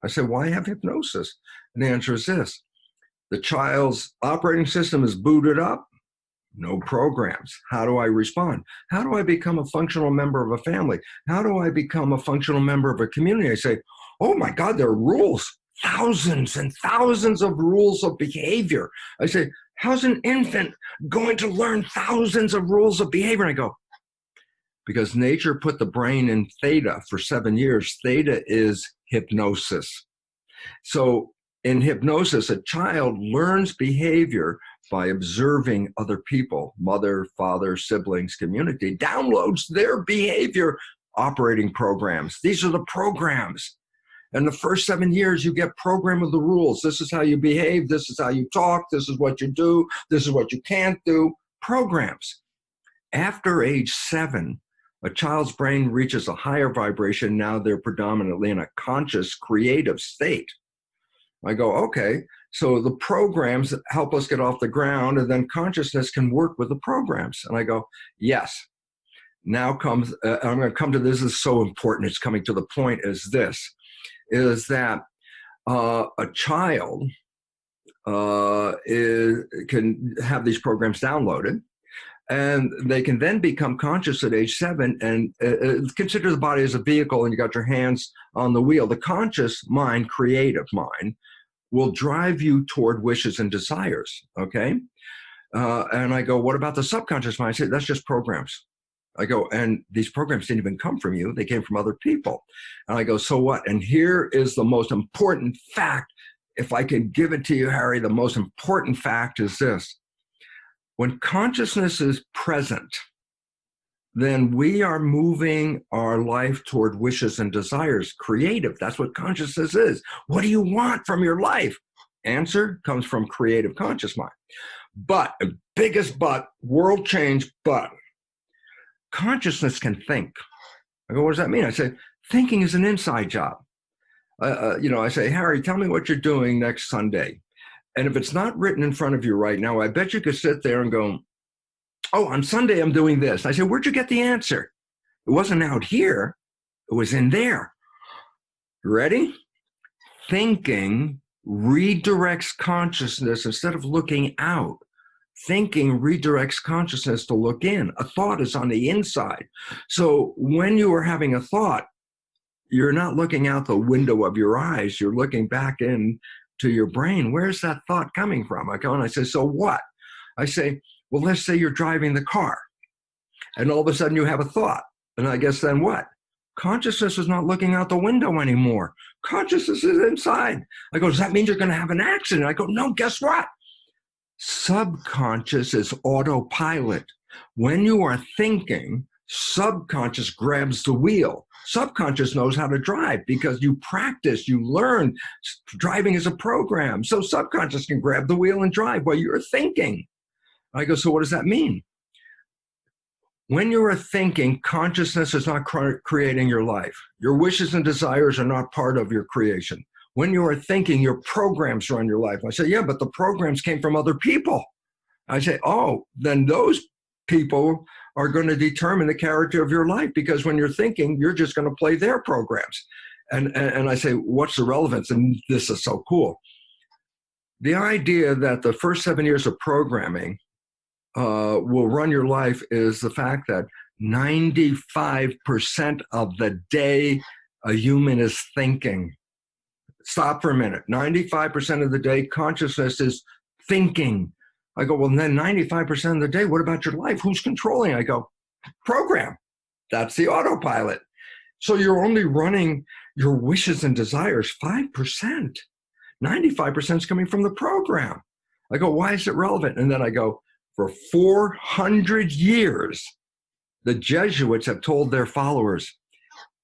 I said, why have hypnosis? And the answer is this: the child's operating system is booted up, no programs. How do I respond? How do I become a functional member of a family? How do I become a functional member of a community? I say, oh my God, there are rules, thousands and thousands of rules of behavior. I say, how's an infant going to learn thousands of rules of behavior? And I go, because nature put the brain in theta for 7 years. Theta is hypnosis. So in hypnosis, a child learns behavior by observing other people, mother, father, siblings, community, downloads their behavior operating programs. These are the programs. And the first 7 years, you get program of the rules. This is how you behave. This is how you talk. This is what you do. This is what you can't do. Programs. After age 7, a child's brain reaches a higher vibration. Now they're predominantly in a conscious, creative state. I go, okay, so the programs help us get off the ground, and then consciousness can work with the programs. And I go, yes. Now comes, I'm going to come to this, is so important, it's coming to the point, is that a child can have these programs downloaded, and they can then become conscious at age 7 and consider the body as a vehicle, and you got your hands on the wheel. The conscious mind, creative mind, will drive you toward wishes and desires, okay? And I go, what about the subconscious mind? I say, that's just programs. I go, and these programs didn't even come from you. They came from other people. And I go, so what? And here is the most important fact. If I can give it to you, Harry, the most important fact is this. When consciousness is present, then we are moving our life toward wishes and desires. Creative, that's what consciousness is. What do you want from your life? Answer comes from creative conscious mind. But, biggest but, world change, but, consciousness can think. I go, what does that mean? I say, thinking is an inside job. I say, Harry, tell me what you're doing next Sunday. And if it's not written in front of you right now, I bet you could sit there and go, oh, on Sunday I'm doing this. I said, where'd you get the answer? It wasn't out here. It was in there. Ready? Thinking redirects consciousness instead of looking out. Thinking redirects consciousness to look in. A thought is on the inside. So when you are having a thought, you're not looking out the window of your eyes. You're looking back in to your brain. Where's that thought coming from? I go and I say, so what? I say, well, let's say you're driving the car and all of a sudden you have a thought. And I guess then what? Consciousness is not looking out the window anymore. Consciousness is inside. I go, does that mean you're going to have an accident? I go, no, guess what? Subconscious is autopilot. When you are thinking, subconscious grabs the wheel. Subconscious knows how to drive because you practice, you learn. Driving is a program. So subconscious can grab the wheel and drive while you're thinking. I go, so what does that mean? When you are thinking, consciousness is not creating your life. Your wishes and desires are not part of your creation. When you are thinking, your programs run your life. I say, yeah, but the programs came from other people. I say, oh, then those people are going to determine the character of your life, because when you're thinking, you're just going to play their programs. And I say, what's the relevance? And this is so cool. The idea that the first 7 years of programming will run your life is the fact that 95% of the day a human is thinking. Stop for a minute. 95% of the day, consciousness is thinking. I go, well, then 95% of the day, what about your life? Who's controlling? I go, program. That's the autopilot. So you're only running your wishes and desires 5%. 95% is coming from the program. I go, why is it relevant? And then I go, for 400 years, the Jesuits have told their followers,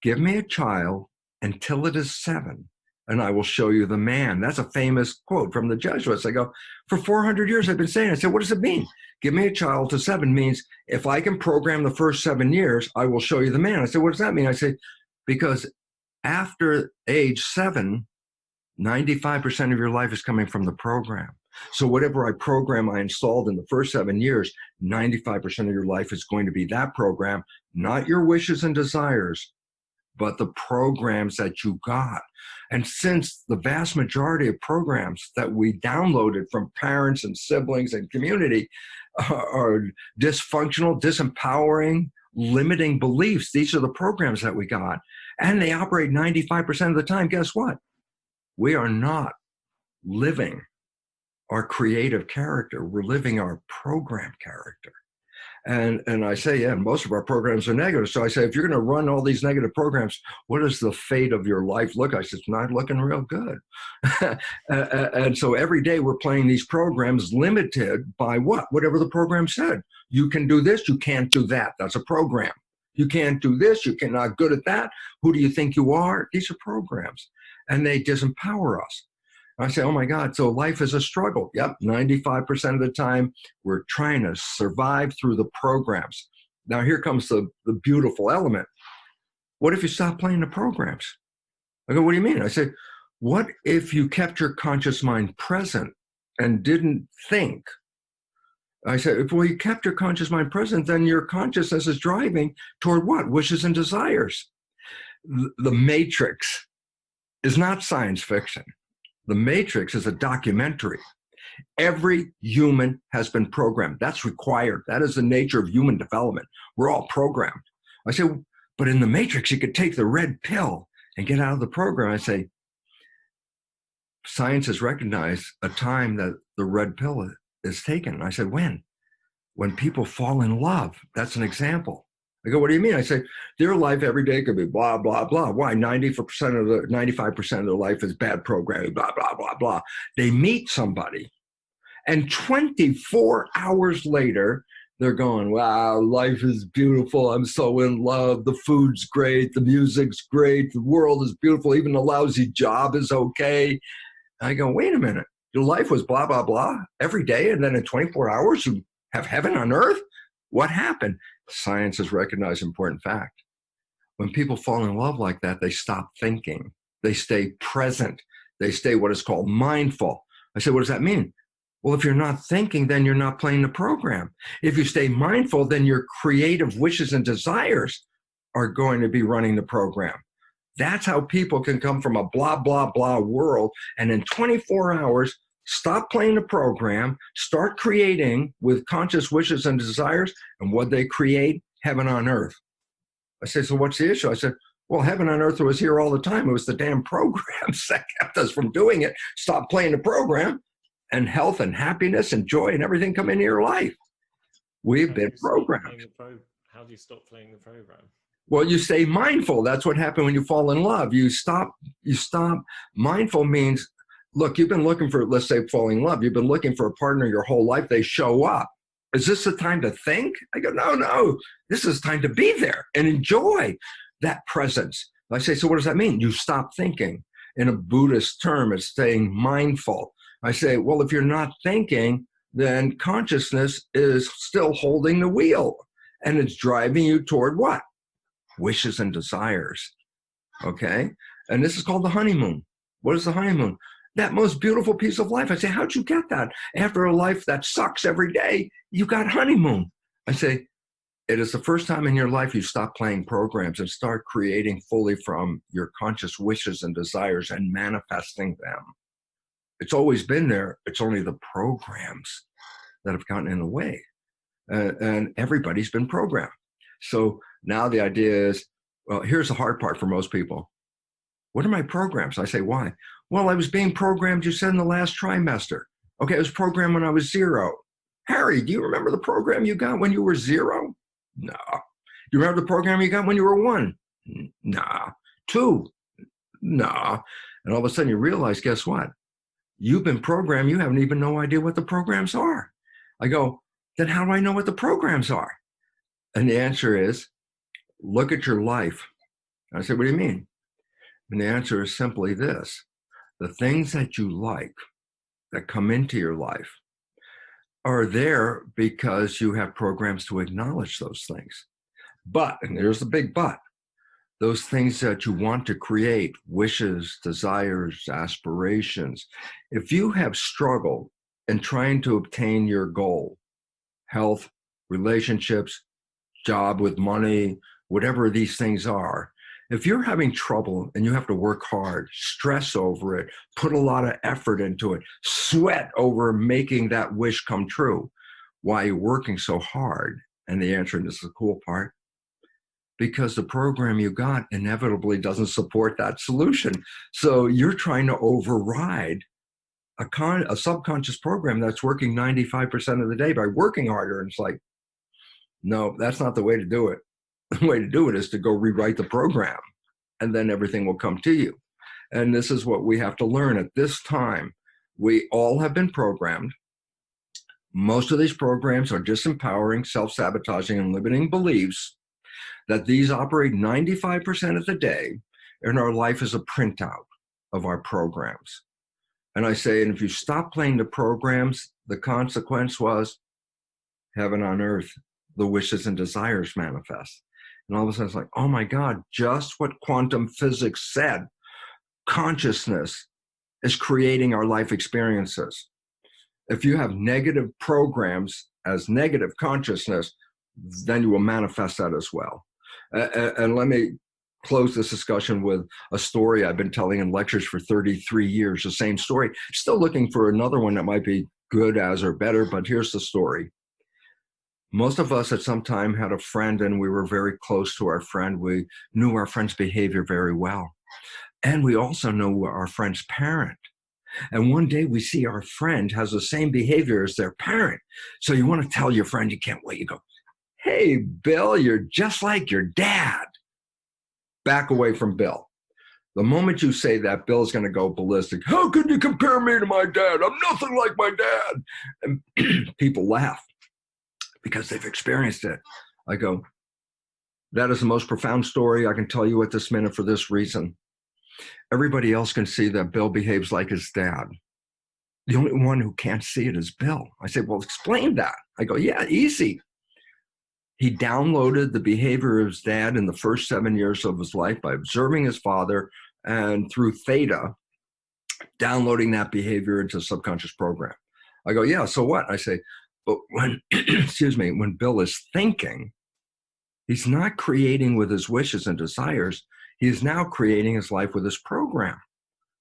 give me a child until it is 7. and I will show you the man. That's a famous quote from the Jesuits. I go, for 400 years I've been saying it. I said, what does it mean? Give me a child to 7 means if I can program the first 7 years, I will show you the man. I said, what does that mean? I say, because after age 7, 95% of your life is coming from the program. So whatever I program I installed in the first 7 years, 95% of your life is going to be that program, not your wishes and desires, but the programs that you got. And since the vast majority of programs that we downloaded from parents and siblings and community are dysfunctional, disempowering, limiting beliefs, these are the programs that we got. And they operate 95% of the time. Guess what? We are not living our creative character. We're living our program character. And I say, yeah, most of our programs are negative. So I say, if you're going to run all these negative programs, what does the fate of your life look? I said, it's not looking real good. And so every day we're playing these programs limited by what? Whatever the program said. You can do this, you can't do that. That's a program. You can't do this, you're not good at that. Who do you think you are? These are programs. And they disempower us. I say, oh my God, so life is a struggle. Yep, 95% of the time, we're trying to survive through the programs. Now here comes the beautiful element. What if you stop playing the programs? I go, what do you mean? I say, what if you kept your conscious mind present and didn't think? I said, if you kept your conscious mind present, then your consciousness is driving toward what? Wishes and desires. The Matrix is not science fiction. The Matrix is a documentary. Every human has been programmed. That's required. That is the nature of human development. We're all programmed. I say, but in the Matrix, you could take the red pill and get out of the program. I say, science has recognized a time that the red pill is taken. I said, when? When people fall in love. That's an example. I go, what do you mean? I say, their life every day could be blah, blah, blah. Why? 95% of their life is bad programming, blah, blah, blah, blah. They meet somebody, and 24 hours later, they're going, wow, life is beautiful. I'm so in love. The food's great. The music's great. The world is beautiful. Even the lousy job is okay. I go, wait a minute. Your life was blah, blah, blah every day, and then in 24 hours, you have heaven on earth? What happened? Science has recognized an important fact. When people fall in love like that, they stop thinking. They stay present. They stay what is called mindful. I said, what does that mean? Well, if you're not thinking, then you're not playing the program. If you stay mindful, then your creative wishes and desires are going to be running the program. That's how people can come from a blah, blah, blah world, and in 24 hours, stop playing the program, start creating with conscious wishes and desires, and what they create, heaven on earth. I said, so what's the issue? I said, well, heaven on earth was here all the time. It was the damn programs that kept us from doing it. Stop playing the program, and health and happiness and joy and everything come into your life. We've been programmed. How do you stop playing the program? Well, you stay mindful. That's what happened when you fall in love. You stop. Mindful means, look, you've been looking for, let's say, falling in love. You've been looking for a partner your whole life. They show up. Is this the time to think? I go, no. This is time to be there and enjoy that presence. I say, so what does that mean? You stop thinking. In a Buddhist term, it's staying mindful. I say, well, if you're not thinking, then consciousness is still holding the wheel, and it's driving you toward what? Wishes and desires. Okay? And this is called the honeymoon. What is the honeymoon? That most beautiful piece of life. I say, how'd you get that? After a life that sucks every day, you got honeymoon. I say, it is the first time in your life you stop playing programs and start creating fully from your conscious wishes and desires and manifesting them. It's always been there. It's only the programs that have gotten in the way. And everybody's been programmed. So now the idea is, well, here's the hard part for most people. What are my programs? I say, why? Well, I was being programmed, you said, in the last trimester. Okay, I was programmed when I was 0. Harry, do you remember the program you got when you were 0? No. Do you remember the program you got when you were 1? Nah. 2? Nah. And all of a sudden you realize, guess what? You've been programmed. You haven't even no idea what the programs are. I go, then how do I know what the programs are? And the answer is, look at your life. I say, what do you mean? And the answer is simply this. The things that you like that come into your life are there because you have programs to acknowledge those things. But, and there's the big but, those things that you want to create, wishes, desires, aspirations, if you have struggled in trying to obtain your goal, health, relationships, job with money, whatever these things are, if you're having trouble and you have to work hard, stress over it, put a lot of effort into it, sweat over making that wish come true, why are you working so hard? And the answer, and this is the cool part, because the program you got inevitably doesn't support that solution. So you're trying to override a subconscious program that's working 95% of the day by working harder. And it's like, no, that's not the way to do it. The way to do it is to go rewrite the program, and then everything will come to you. And this is what we have to learn at this time. We all have been programmed. Most of these programs are disempowering, self-sabotaging, and limiting beliefs that these operate 95% of the day, and our life is a printout of our programs. And I say, and if you stop playing the programs, the consequence was heaven on earth, the wishes and desires manifest. And all of a sudden it's like, oh my God, just what quantum physics said, consciousness is creating our life experiences. If you have negative programs as negative consciousness, then you will manifest that as well. And let me close this discussion with a story I've been telling in lectures for 33 years, the same story. Still looking for another one that might be good as or better, but here's the story. Most of us at some time had a friend, and we were very close to our friend. We knew our friend's behavior very well. And we also know our friend's parent. And one day we see our friend has the same behavior as their parent. So you want to tell your friend, you can't wait. You go, hey, Bill, you're just like your dad. Back away from Bill. The moment you say that, Bill's going to go ballistic. How can you compare me to my dad? I'm nothing like my dad. And people laugh because they've experienced it. I go, that is the most profound story I can tell you at this minute for this reason. Everybody else can see that Bill behaves like his dad. The only one who can't see it is Bill. I say, well, explain that. I go, yeah, easy. He downloaded the behavior of his dad in the first 7 years of his life by observing his father, and through theta, downloading that behavior into a subconscious program. I go, yeah, so what? I say, but when, excuse me, when Bill is thinking, he's not creating with his wishes and desires. He is now creating his life with his program,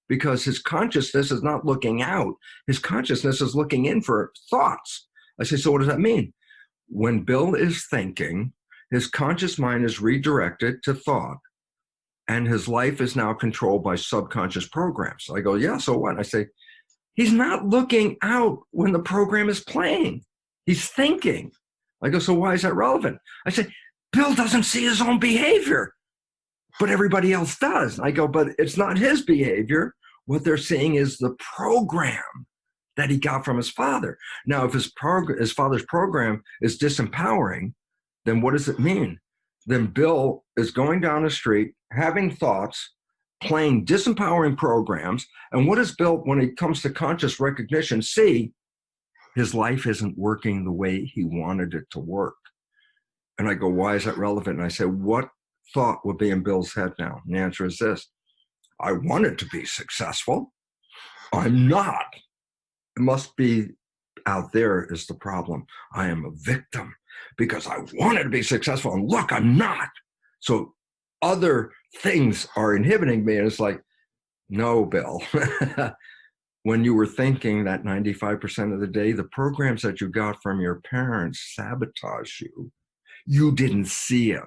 because his consciousness is not looking out. His consciousness is looking in for thoughts. I say, so what does that mean? When Bill is thinking, his conscious mind is redirected to thought, and his life is now controlled by subconscious programs. I go, yeah, so what? I say, he's not looking out when the program is playing. He's thinking. I go, so why is that relevant? I say, Bill doesn't see his own behavior, but everybody else does. I go, but it's not his behavior. What they're seeing is the program that he got from his father. Now, if his father's program is disempowering, then what does it mean? Then Bill is going down the street, having thoughts, playing disempowering programs. And what does Bill, when it comes to conscious recognition, see? His life isn't working the way he wanted it to work. And I go, why is that relevant? And I say, what thought would be in Bill's head now? And the answer is this: I wanted to be successful. I'm not. It must be out there is the problem. I am a victim because I wanted to be successful, and look, I'm not. So other things are inhibiting me. And it's like, no, Bill. When you were thinking that 95% of the day, the programs that you got from your parents sabotage you. You didn't see it.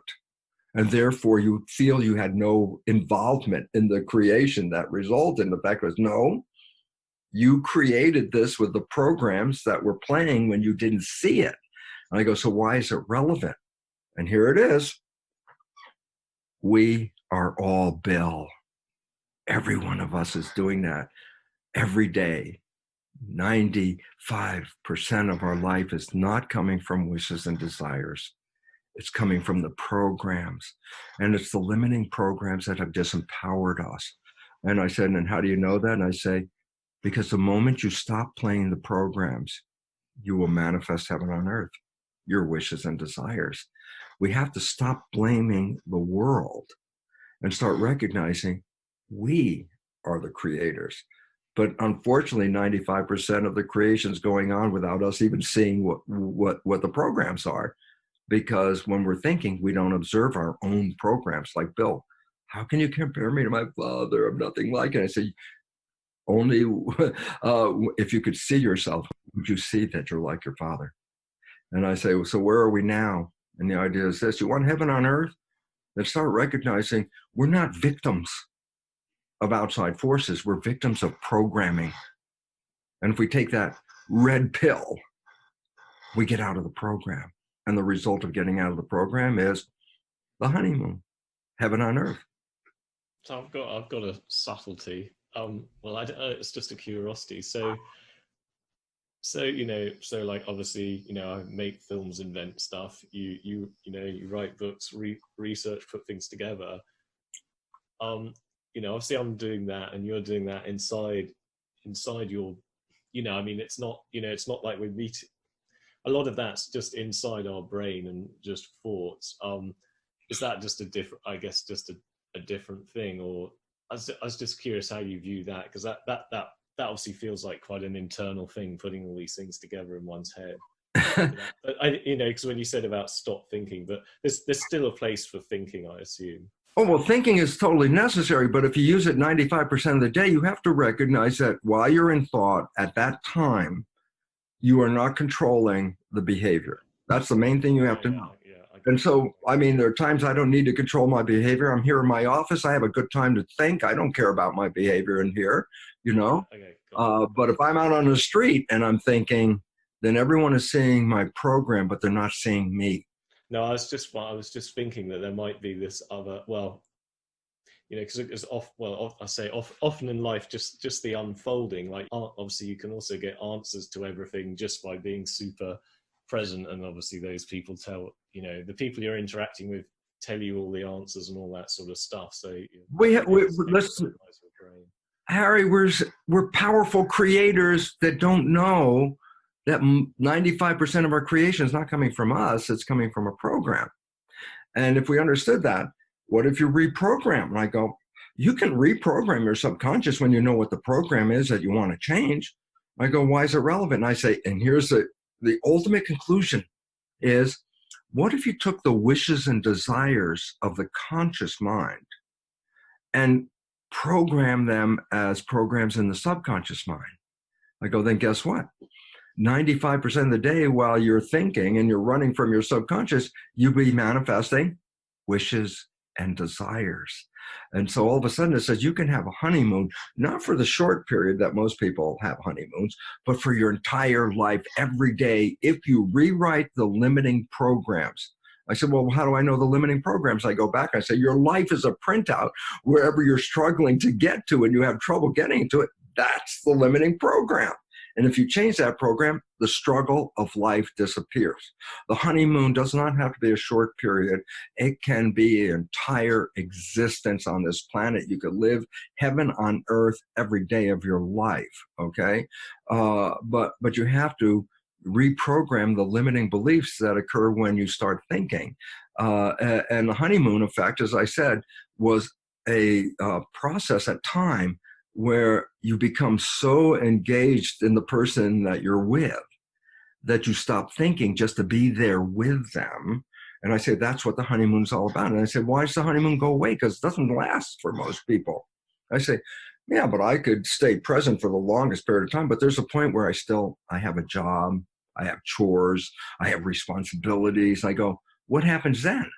And therefore you feel you had no involvement in the creation that resulted. The fact was, no, you created this with the programs that were playing when you didn't see it. And I go, so why is it relevant? And here it is. We are all Bill. Every one of us is doing that every day. 95% of our life is not coming from wishes and desires. It's coming from the programs. And it's the limiting programs that have disempowered us. And I said, and how do you know that? And I say, because the moment you stop playing the programs, you will manifest heaven on earth, your wishes and desires. We have to stop blaming the world and start recognizing we are the creators. But unfortunately, 95% of the creation's going on without us even seeing what the programs are. Because when we're thinking, we don't observe our own programs. Like, Bill, how can you compare me to my father? I'm nothing like it. I say, only if you could see yourself, would you see that you're like your father? And I say, well, so where are we now? And the idea is this: you want heaven on earth? Then start recognizing we're not victims of outside forces. We're victims of programming. And if we take that red pill, we get out of the program. And the result of getting out of the program is the honeymoon, heaven on earth. So I've got a subtlety. Well, it's just a curiosity. So like, obviously, I make films, invent stuff. You write books, research, put things together. Obviously I'm doing that, and you're doing that inside your, I mean, it's not like we meet. A lot of that's just inside our brain and just thoughts. Is that just a different, I guess, just a different thing? Or I was just curious how you view that, because that obviously feels like quite an internal thing, putting all these things together in one's head. But because when you said about stop thinking, but there's still a place for thinking, I assume. Oh, well, thinking is totally necessary, but if you use it 95% of the day, you have to recognize that while you're in thought at that time, you are not controlling the behavior. That's the main thing you have to know. And so, I mean, there are times I don't need to control my behavior. I'm here in my office. I have a good time to think. I don't care about my behavior in here, Okay, but if I'm out on the street and I'm thinking, then everyone is seeing my program, but they're not seeing me. No, I was just thinking that there might be this other, because it's often in life, just the unfolding. Like, obviously, you can also get answers to everything just by being super present, and obviously those people the people you're interacting with tell you all the answers and all that sort of stuff. So listen, Harry, we're powerful creators that don't know that 95% of our creation is not coming from us, it's coming from a program. And if we understood that, what if you reprogram? And I go, you can reprogram your subconscious when you know what the program is that you want to change. I go, why is it relevant? And I say, and here's the ultimate conclusion is, what if you took the wishes and desires of the conscious mind and program them as programs in the subconscious mind? I go, then guess what? 95% of the day while you're thinking and you're running from your subconscious, you'll be manifesting wishes and desires. And so all of a sudden it says you can have a honeymoon, not for the short period that most people have honeymoons, but for your entire life, every day, if you rewrite the limiting programs. I said, well, how do I know the limiting programs? I go back, I say, your life is a printout. Wherever you're struggling to get to and you have trouble getting to it, that's the limiting program. And if you change that program, the struggle of life disappears. The honeymoon does not have to be a short period. It can be an entire existence on this planet. You could live heaven on earth every day of your life, okay? But you have to reprogram the limiting beliefs that occur when you start thinking. And the honeymoon effect, as I said, was a process at time where you become so engaged in the person that you're with that you stop thinking just to be there with them. And I say, that's what the honeymoon's all about. And I said, why does the honeymoon go away? Because it doesn't last for most people. I say, yeah, but I could stay present for the longest period of time, but there's a point where I have a job, I have chores, I have responsibilities. I go, what happens then?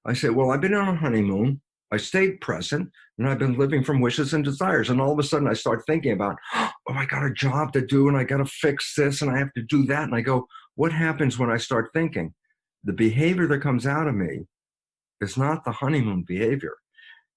I say, well, I've been on a honeymoon. I stayed present, and I've been living from wishes and desires. And all of a sudden I start thinking about, oh, I got a job to do, and I got to fix this, and I have to do that. And I go, what happens when I start thinking? The behavior that comes out of me is not the honeymoon behavior.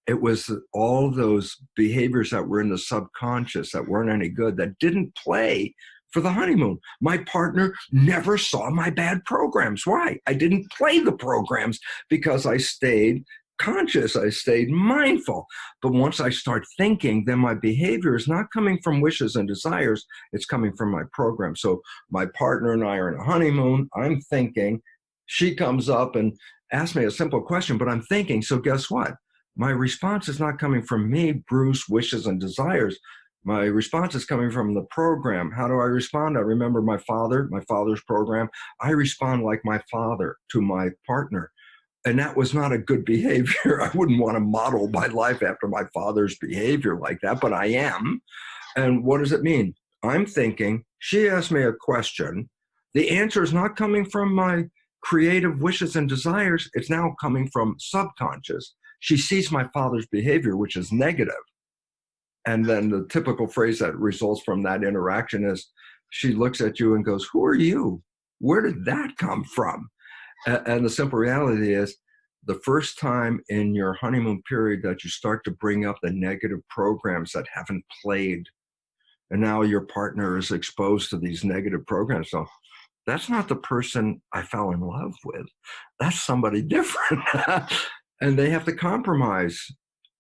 It was all those behaviors that were in the subconscious that weren't any good, that didn't play for the honeymoon. My partner never saw my bad programs. Why? I didn't play the programs because I stayed conscious. I stayed mindful. But once I start thinking, then my behavior is not coming from wishes and desires. It's coming from my program. So my partner and I are in a honeymoon. I'm thinking. She comes up and asks me a simple question, but I'm thinking. So guess what? My response is not coming from me, Bruce, wishes and desires. My response is coming from the program. How do I respond? I remember my father's program. I respond like my father to my partner. And that was not a good behavior. I wouldn't want to model my life after my father's behavior like that, but I am. And what does it mean? I'm thinking, she asked me a question. The answer is not coming from my creative wishes and desires. It's now coming from subconscious. She sees my father's behavior, which is negative. And then the typical phrase that results from that interaction is she looks at you and goes, who are you? Where did that come from? And the simple reality is the first time in your honeymoon period that you start to bring up the negative programs that haven't played, and now your partner is exposed to these negative programs. So that's not the person I fell in love with. That's somebody different. And they have to compromise.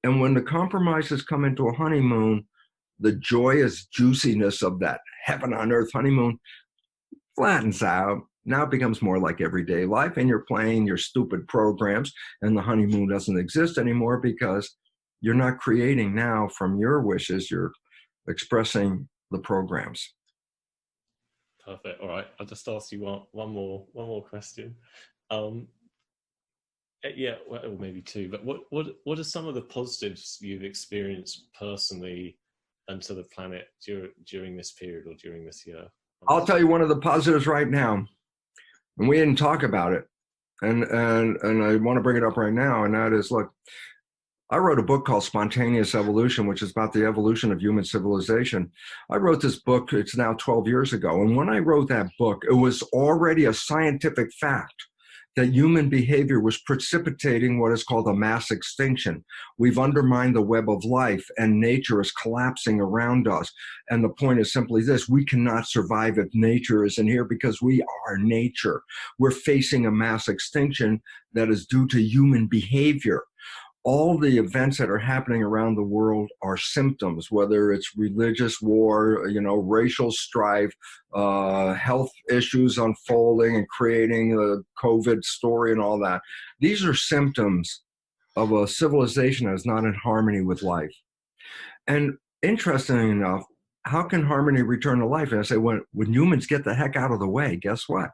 And when the compromises come into a honeymoon, the joyous juiciness of that heaven on earth honeymoon flattens out. Now it becomes more like everyday life, and you're playing your stupid programs, and the honeymoon doesn't exist anymore because you're not creating now from your wishes, you're expressing the programs. Perfect. All right. I'll just ask you one more question. Yeah, well, or maybe two. But what are some of the positives you've experienced personally and to the planet during this period or during this year? I'll tell you one of the positives right now, and we didn't talk about it, and I want to bring it up right now, and that is, look, I wrote a book called Spontaneous Evolution, which is about the evolution of human civilization. I wrote this book, it's now 12 years ago. And when I wrote that book, it was already a scientific fact that human behavior was precipitating what is called a mass extinction. We've undermined the web of life and nature is collapsing around us. And the point is simply this: we cannot survive if nature isn't here because we are nature. We're facing a mass extinction that is due to human behavior. All the events that are happening around the world are symptoms, whether it's religious war, racial strife, health issues unfolding and creating a COVID story and all that. These are symptoms of a civilization that is not in harmony with life. And interestingly enough, how can harmony return to life? And I say, when humans get the heck out of the way, guess what?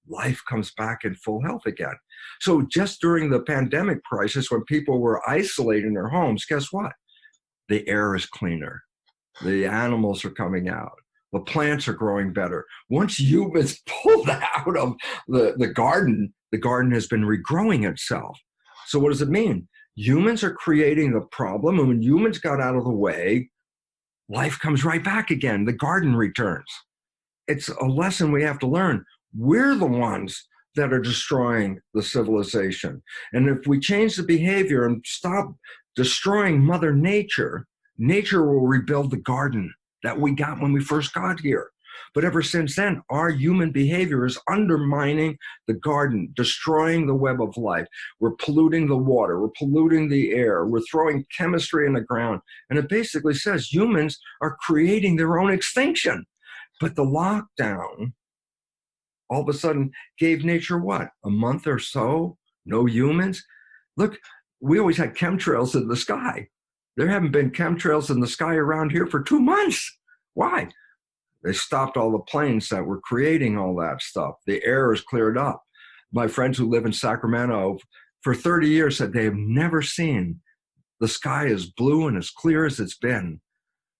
Life comes back in full health again. So just during the pandemic crisis, when people were isolated in their homes, guess what? The air is cleaner. The animals are coming out. The plants are growing better. Once humans pulled out of the garden has been regrowing itself. So what does it mean? Humans are creating the problem, and when humans got out of the way, life comes right back again. The garden returns. It's a lesson we have to learn. We're the ones that are destroying the civilization. And if we change the behavior and stop destroying Mother Nature, nature will rebuild the garden that we got when we first got here. But ever since then, our human behavior is undermining the garden, destroying the web of life. We're polluting the water, we're polluting the air, we're throwing chemistry in the ground. And it basically says humans are creating their own extinction. But the lockdown all of a sudden gave nature what? A month or so? No humans? Look, we always had chemtrails in the sky. There haven't been chemtrails in the sky around here for 2 months. Why? They stopped all the planes that were creating all that stuff. The air is cleared up. My friends who live in Sacramento for 30 years said they have never seen the sky as blue and as clear as it's been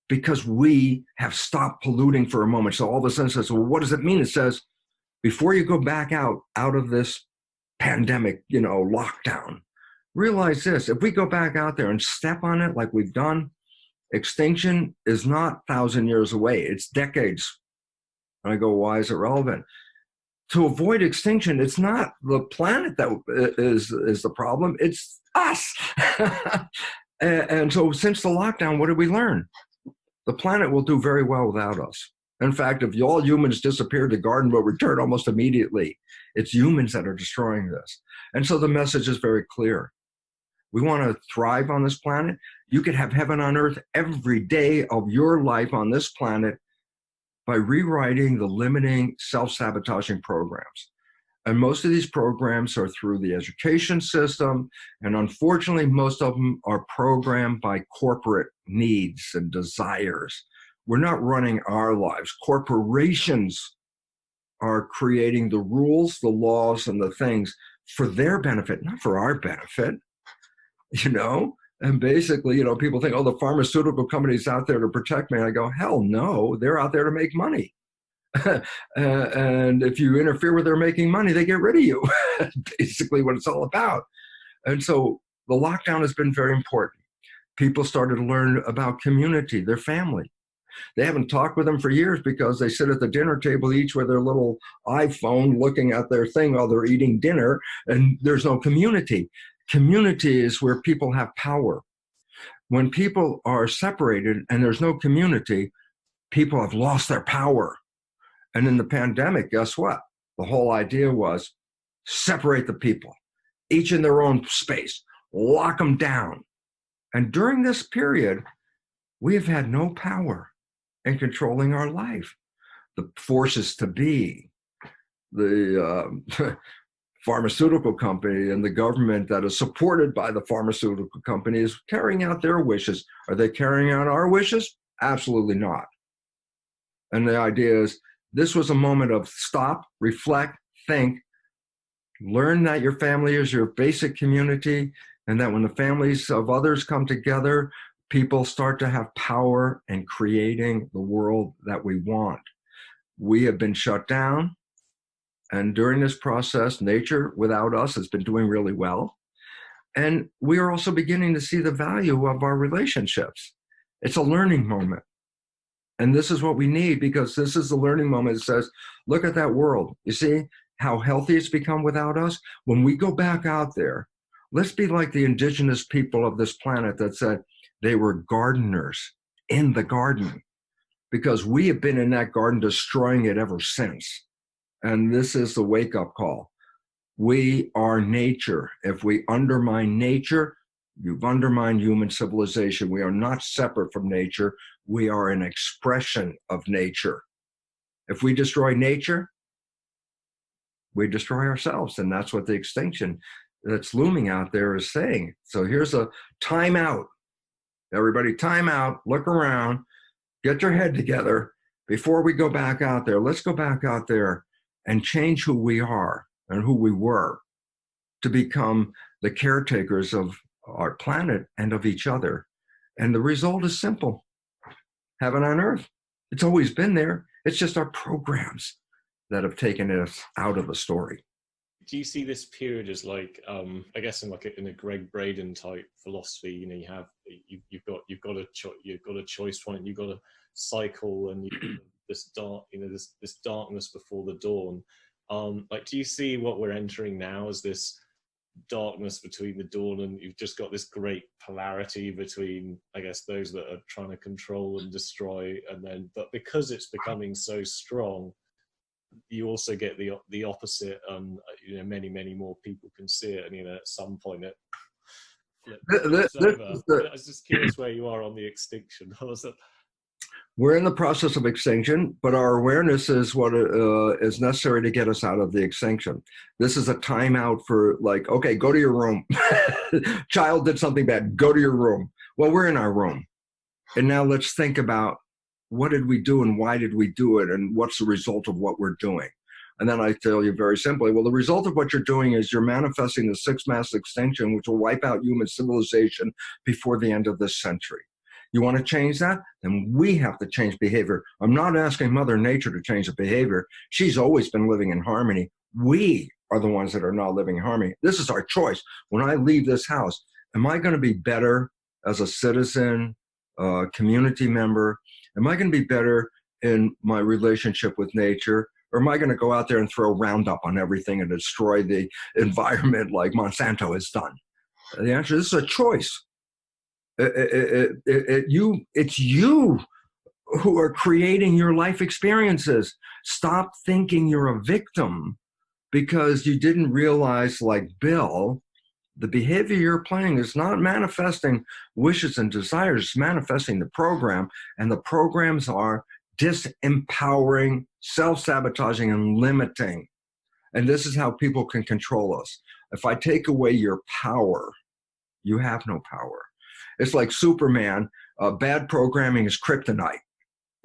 because we have stopped polluting for a moment. So all of a sudden it says, well, what does it mean? It says, before you go back out of this pandemic, lockdown, realize this: if we go back out there and step on it like we've done, extinction is not 1,000 years away. It's decades. And I go, why is it relevant? To avoid extinction, it's not the planet that is the problem. It's us. And so since the lockdown, what did we learn? The planet will do very well without us. In fact, if all humans disappeared, the garden will return almost immediately. It's humans that are destroying this. And so the message is very clear. we want to thrive on this planet, you could have heaven on earth every day of your life on this planet by rewriting the limiting self-sabotaging programs. And most of these programs are through the education system. And unfortunately, most of them are programmed by corporate needs and desires. We're not running our lives. Corporations are creating the rules, the laws, and the things for their benefit, not for our benefit, you know? And basically, you know, people think, oh, the pharmaceutical company's out there to protect me. And I go, hell no, they're out there to make money. And if you interfere with their making money, they get rid of you. Basically what it's all about. And so the lockdown has been very important. People started to learn about community, their family. They haven't talked with them for years because they sit at the dinner table each with their little iPhone looking at their thing while they're eating dinner, and there's no community. Community is where people have power. When people are separated and there's no community, people have lost their power. And in the pandemic, guess what? The whole idea was separate the people, each in their own space, lock them down. And during this period, we have had no power in controlling our life. The forces to be, the pharmaceutical company and the government that is supported by the pharmaceutical company is carrying out their wishes. Are they carrying out our wishes? Absolutely not. And the idea is, this was a moment of stop, reflect, think, learn that your family is your basic community, and that when the families of others come together, people start to have power in creating the world that we want. We have been shut down, and during this process, nature without us has been doing really well. And we are also beginning to see the value of our relationships. It's a learning moment. And this is what we need, because this is the learning moment that says, look at that world. You see how healthy it's become without us? When we go back out there, let's be like the indigenous people of this planet that said they were gardeners in the garden, because we have been in that garden destroying it ever since. And this is the wake-up call. We are nature. If we undermine nature, you've undermined human civilization. We are not separate from nature. We are an expression of nature. If we destroy nature, we destroy ourselves. And that's what the extinction that's looming out there is saying. So here's a time out. Everybody time out, look around, get your head together. Before we go back out there, let's go back out there and change who we are and who we were to become the caretakers of our planet and of each other. And the result is simple. Heaven on earth. It's always been there. It's just our programs that have taken us out of the story. Do you see this period as like, I guess in a Greg Braden type philosophy? You know, you've got a choice point. You've got a cycle, and this darkness before the dawn. Like, do you see what we're entering now as this darkness between the dawn, and you've just got this great polarity between, I guess, those that are trying to control and destroy, but because it's becoming so strong, you also get the opposite. You know, many more people can see it, and you know, at some point it flips over. I was just curious where you are on the extinction. We're in the process of extinction, but our awareness is what is necessary to get us out of the extinction. This is a timeout for, like, okay, go to your room. Child did something bad, go to your room. Well, we're in our room. And now let's think about, what did we do and why did we do it, and what's the result of what we're doing? And then I tell you very simply, well, the result of what you're doing is you're manifesting the sixth mass extinction, which will wipe out human civilization before the end of this century. You want to change that? Then we have to change behavior. I'm not asking Mother Nature to change the behavior. She's always been living in harmony. We are the ones that are not living in harmony. This is our choice. When I leave this house, am I going to be better as a citizen, community member? Am I going to be better in my relationship with nature? Or am I going to go out there and throw Roundup on everything and destroy the environment like Monsanto has done? The answer is, this is a choice. It's you who are creating your life experiences. Stop thinking you're a victim because you didn't realize, like Bill, The behavior you're playing is not manifesting wishes and desires, it's manifesting the program, and the programs are disempowering, self-sabotaging, and limiting. And this is how people can control us. If I take away your power, you have no power. It's like Superman. Bad programming is kryptonite.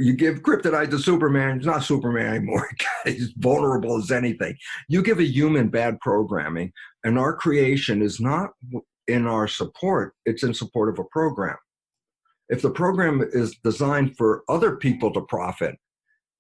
You give kryptonite to Superman, he's not Superman anymore. He's vulnerable as anything. You give a human bad programming, and our creation is not in our support, it's in support of a program. If the program is designed for other people to profit,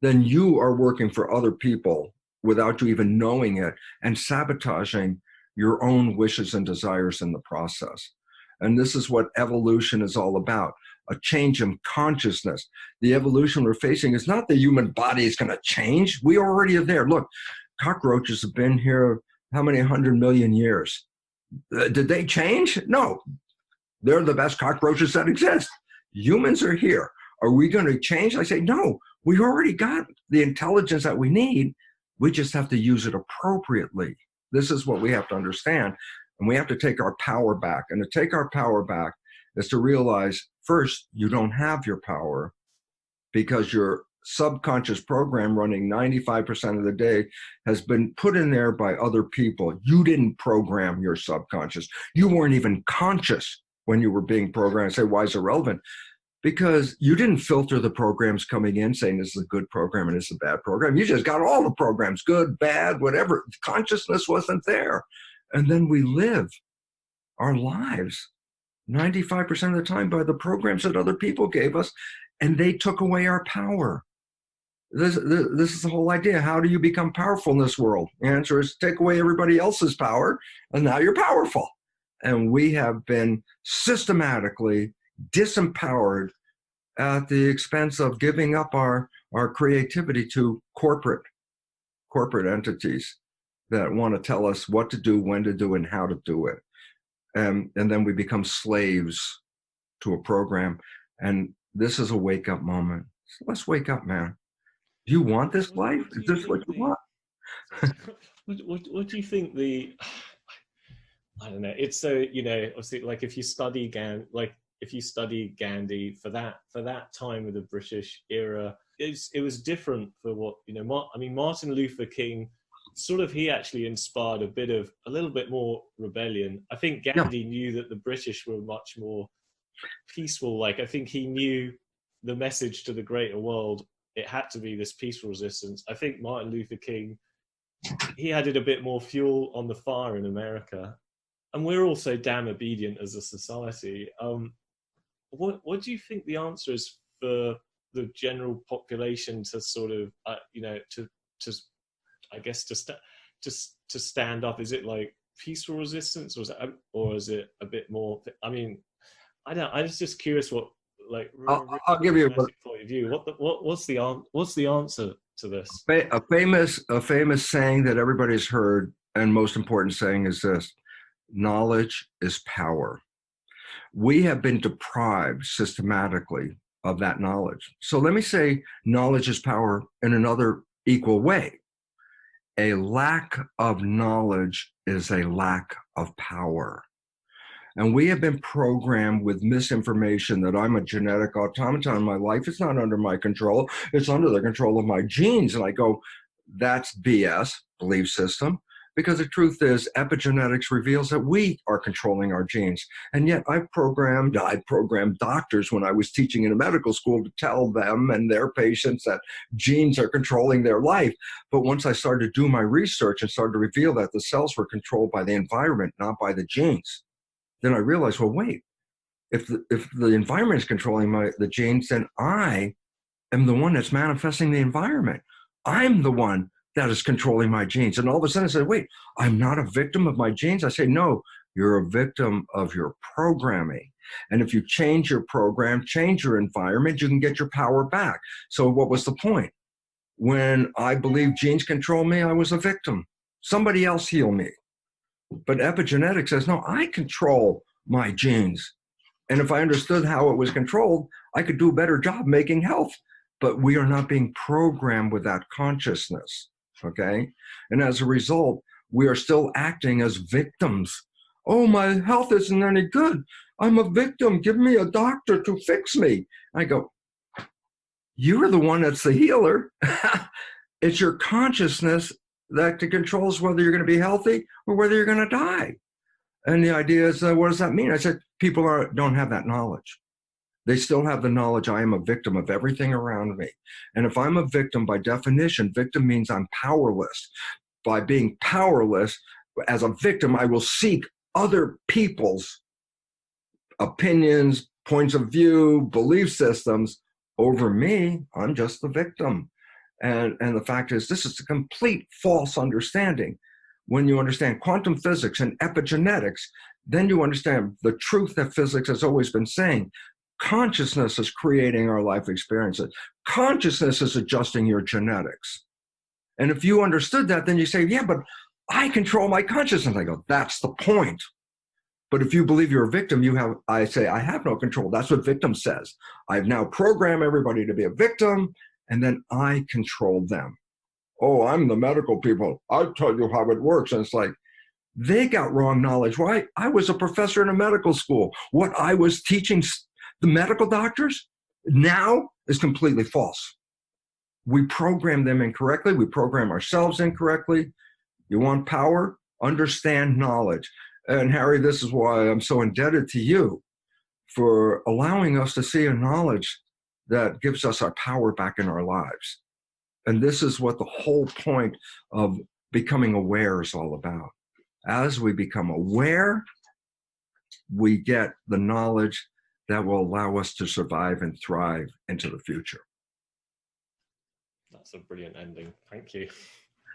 then you are working for other people without you even knowing it and sabotaging your own wishes and desires in the process. And this is what evolution is all about, a change in consciousness. The evolution we're facing is not the human body is going to change. We already are there. Look, cockroaches have been here how many 100 million years? Did they change? No. They're the best cockroaches that exist. Humans are here. Are we going to change? I say, no. We already got the intelligence that we need. We just have to use it appropriately. This is what we have to understand. And we have to take our power back. And to take our power back is to realize, first, you don't have your power because your subconscious program running 95% of the day has been put in there by other people. You didn't program your subconscious. You weren't even conscious when you were being programmed. I say, why is it relevant? Because you didn't filter the programs coming in saying this is a good program and this is a bad program. You just got all the programs, good, bad, whatever. Consciousness wasn't there. And then we live our lives 95% of the time by the programs that other people gave us, and they took away our power. This is the whole idea. How do you become powerful in this world? The answer is take away everybody else's power, and now you're powerful. And we have been systematically disempowered at the expense of giving up our creativity to corporate entities that want to tell us what to do, when to do, and how to do it. And then we become slaves to a program. And this is a wake-up moment. So let's wake up, man. Do you want this life? Is this what you want? What do you think I don't know. It's so, obviously, like if you study Gandhi for that time of the British era, it was different for what, Martin Luther King, sort of, he actually inspired a little bit more rebellion. I think Gandhi knew that the British were much more peaceful. Like, I think he knew the message to the greater world, it had to be this peaceful resistance. I think Martin Luther King, he added a bit more fuel on the fire in America. And we're all so damn obedient as a society. What do you think the answer is for the general population to sort of, to stand up? Is it like peaceful resistance, or is it a bit more? I mean, I was just curious what, like, I'll give you a point of view. What's the answer to this? A famous saying that everybody's heard, and most important saying is this: knowledge is power. We have been deprived systematically of that knowledge. So let me say knowledge is power in another equal way. A lack of knowledge is a lack of power. And we have been programmed with misinformation that I'm a genetic automaton. My life is not under my control. It's under the control of my genes. And I go, that's BS, belief system. Because the truth is, epigenetics reveals that we are controlling our genes. And yet I programmed doctors when I was teaching in a medical school to tell them and their patients that genes are controlling their life. But once I started to do my research and started to reveal that the cells were controlled by the environment, not by the genes, then I realized, well, wait, if the environment is controlling the genes, then I am the one that's manifesting the environment. I'm the one that is controlling my genes. And all of a sudden I said, wait, I'm not a victim of my genes. I say, no, you're a victim of your programming. And if you change your program, change your environment, you can get your power back. So what was the point? When I believed genes control me, I was a victim. Somebody else heal me. But epigenetics says, no, I control my genes. And if I understood how it was controlled, I could do a better job making health. But we are not being programmed with that consciousness. Okay. And as a result, we are still acting as victims oh, my health isn't any good. I'm a victim. Give me a doctor to fix me. I go, you're the one that's the healer. It's your consciousness that controls whether you're going to be healthy or whether you're going to die. And the idea is, what does that mean? I said, people don't have that knowledge. They still have the knowledge I am a victim of everything around me. And if I'm a victim, by definition, victim means I'm powerless. By being powerless, as a victim, I will seek other people's opinions, points of view, belief systems over me. I'm just the victim. And the fact is, this is a complete false understanding. When you understand quantum physics and epigenetics, then you understand the truth that physics has always been saying. Consciousness is creating our life experiences. Consciousness is adjusting your genetics. And if you understood that, then you say, yeah, but I control my consciousness. I go, that's the point. But if you believe you're a victim, I say, I have no control. That's what victim says. I've now programmed everybody to be a victim, and then I control them. Oh, I'm the medical people. I'll tell you how it works. And it's like, they got wrong knowledge. Why? I was a professor in a medical school. What I was teaching the medical doctors now is completely false. We program them incorrectly. We program ourselves incorrectly. You want power? Understand knowledge. And Harry, this is why I'm so indebted to you for allowing us to see a knowledge that gives us our power back in our lives. And this is what the whole point of becoming aware is all about. As we become aware, we get the knowledge that will allow us to survive and thrive into the future. That's a brilliant ending. Thank you.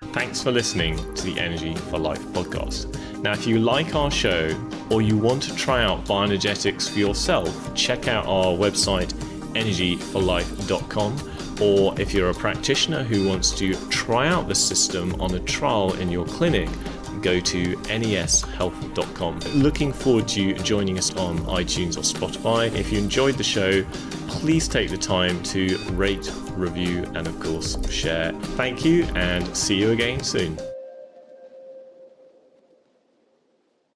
Thanks for listening to the Energy for Life podcast. Now, if you like our show or you want to try out bioenergetics for yourself, check out our website, energyforlife.com. Or if you're a practitioner who wants to try out the system on a trial in your clinic, go to neshealth.com. Looking forward to you joining us on iTunes or Spotify. If you enjoyed the show, please take the time to rate, review, and of course, share. Thank you, and see you again soon.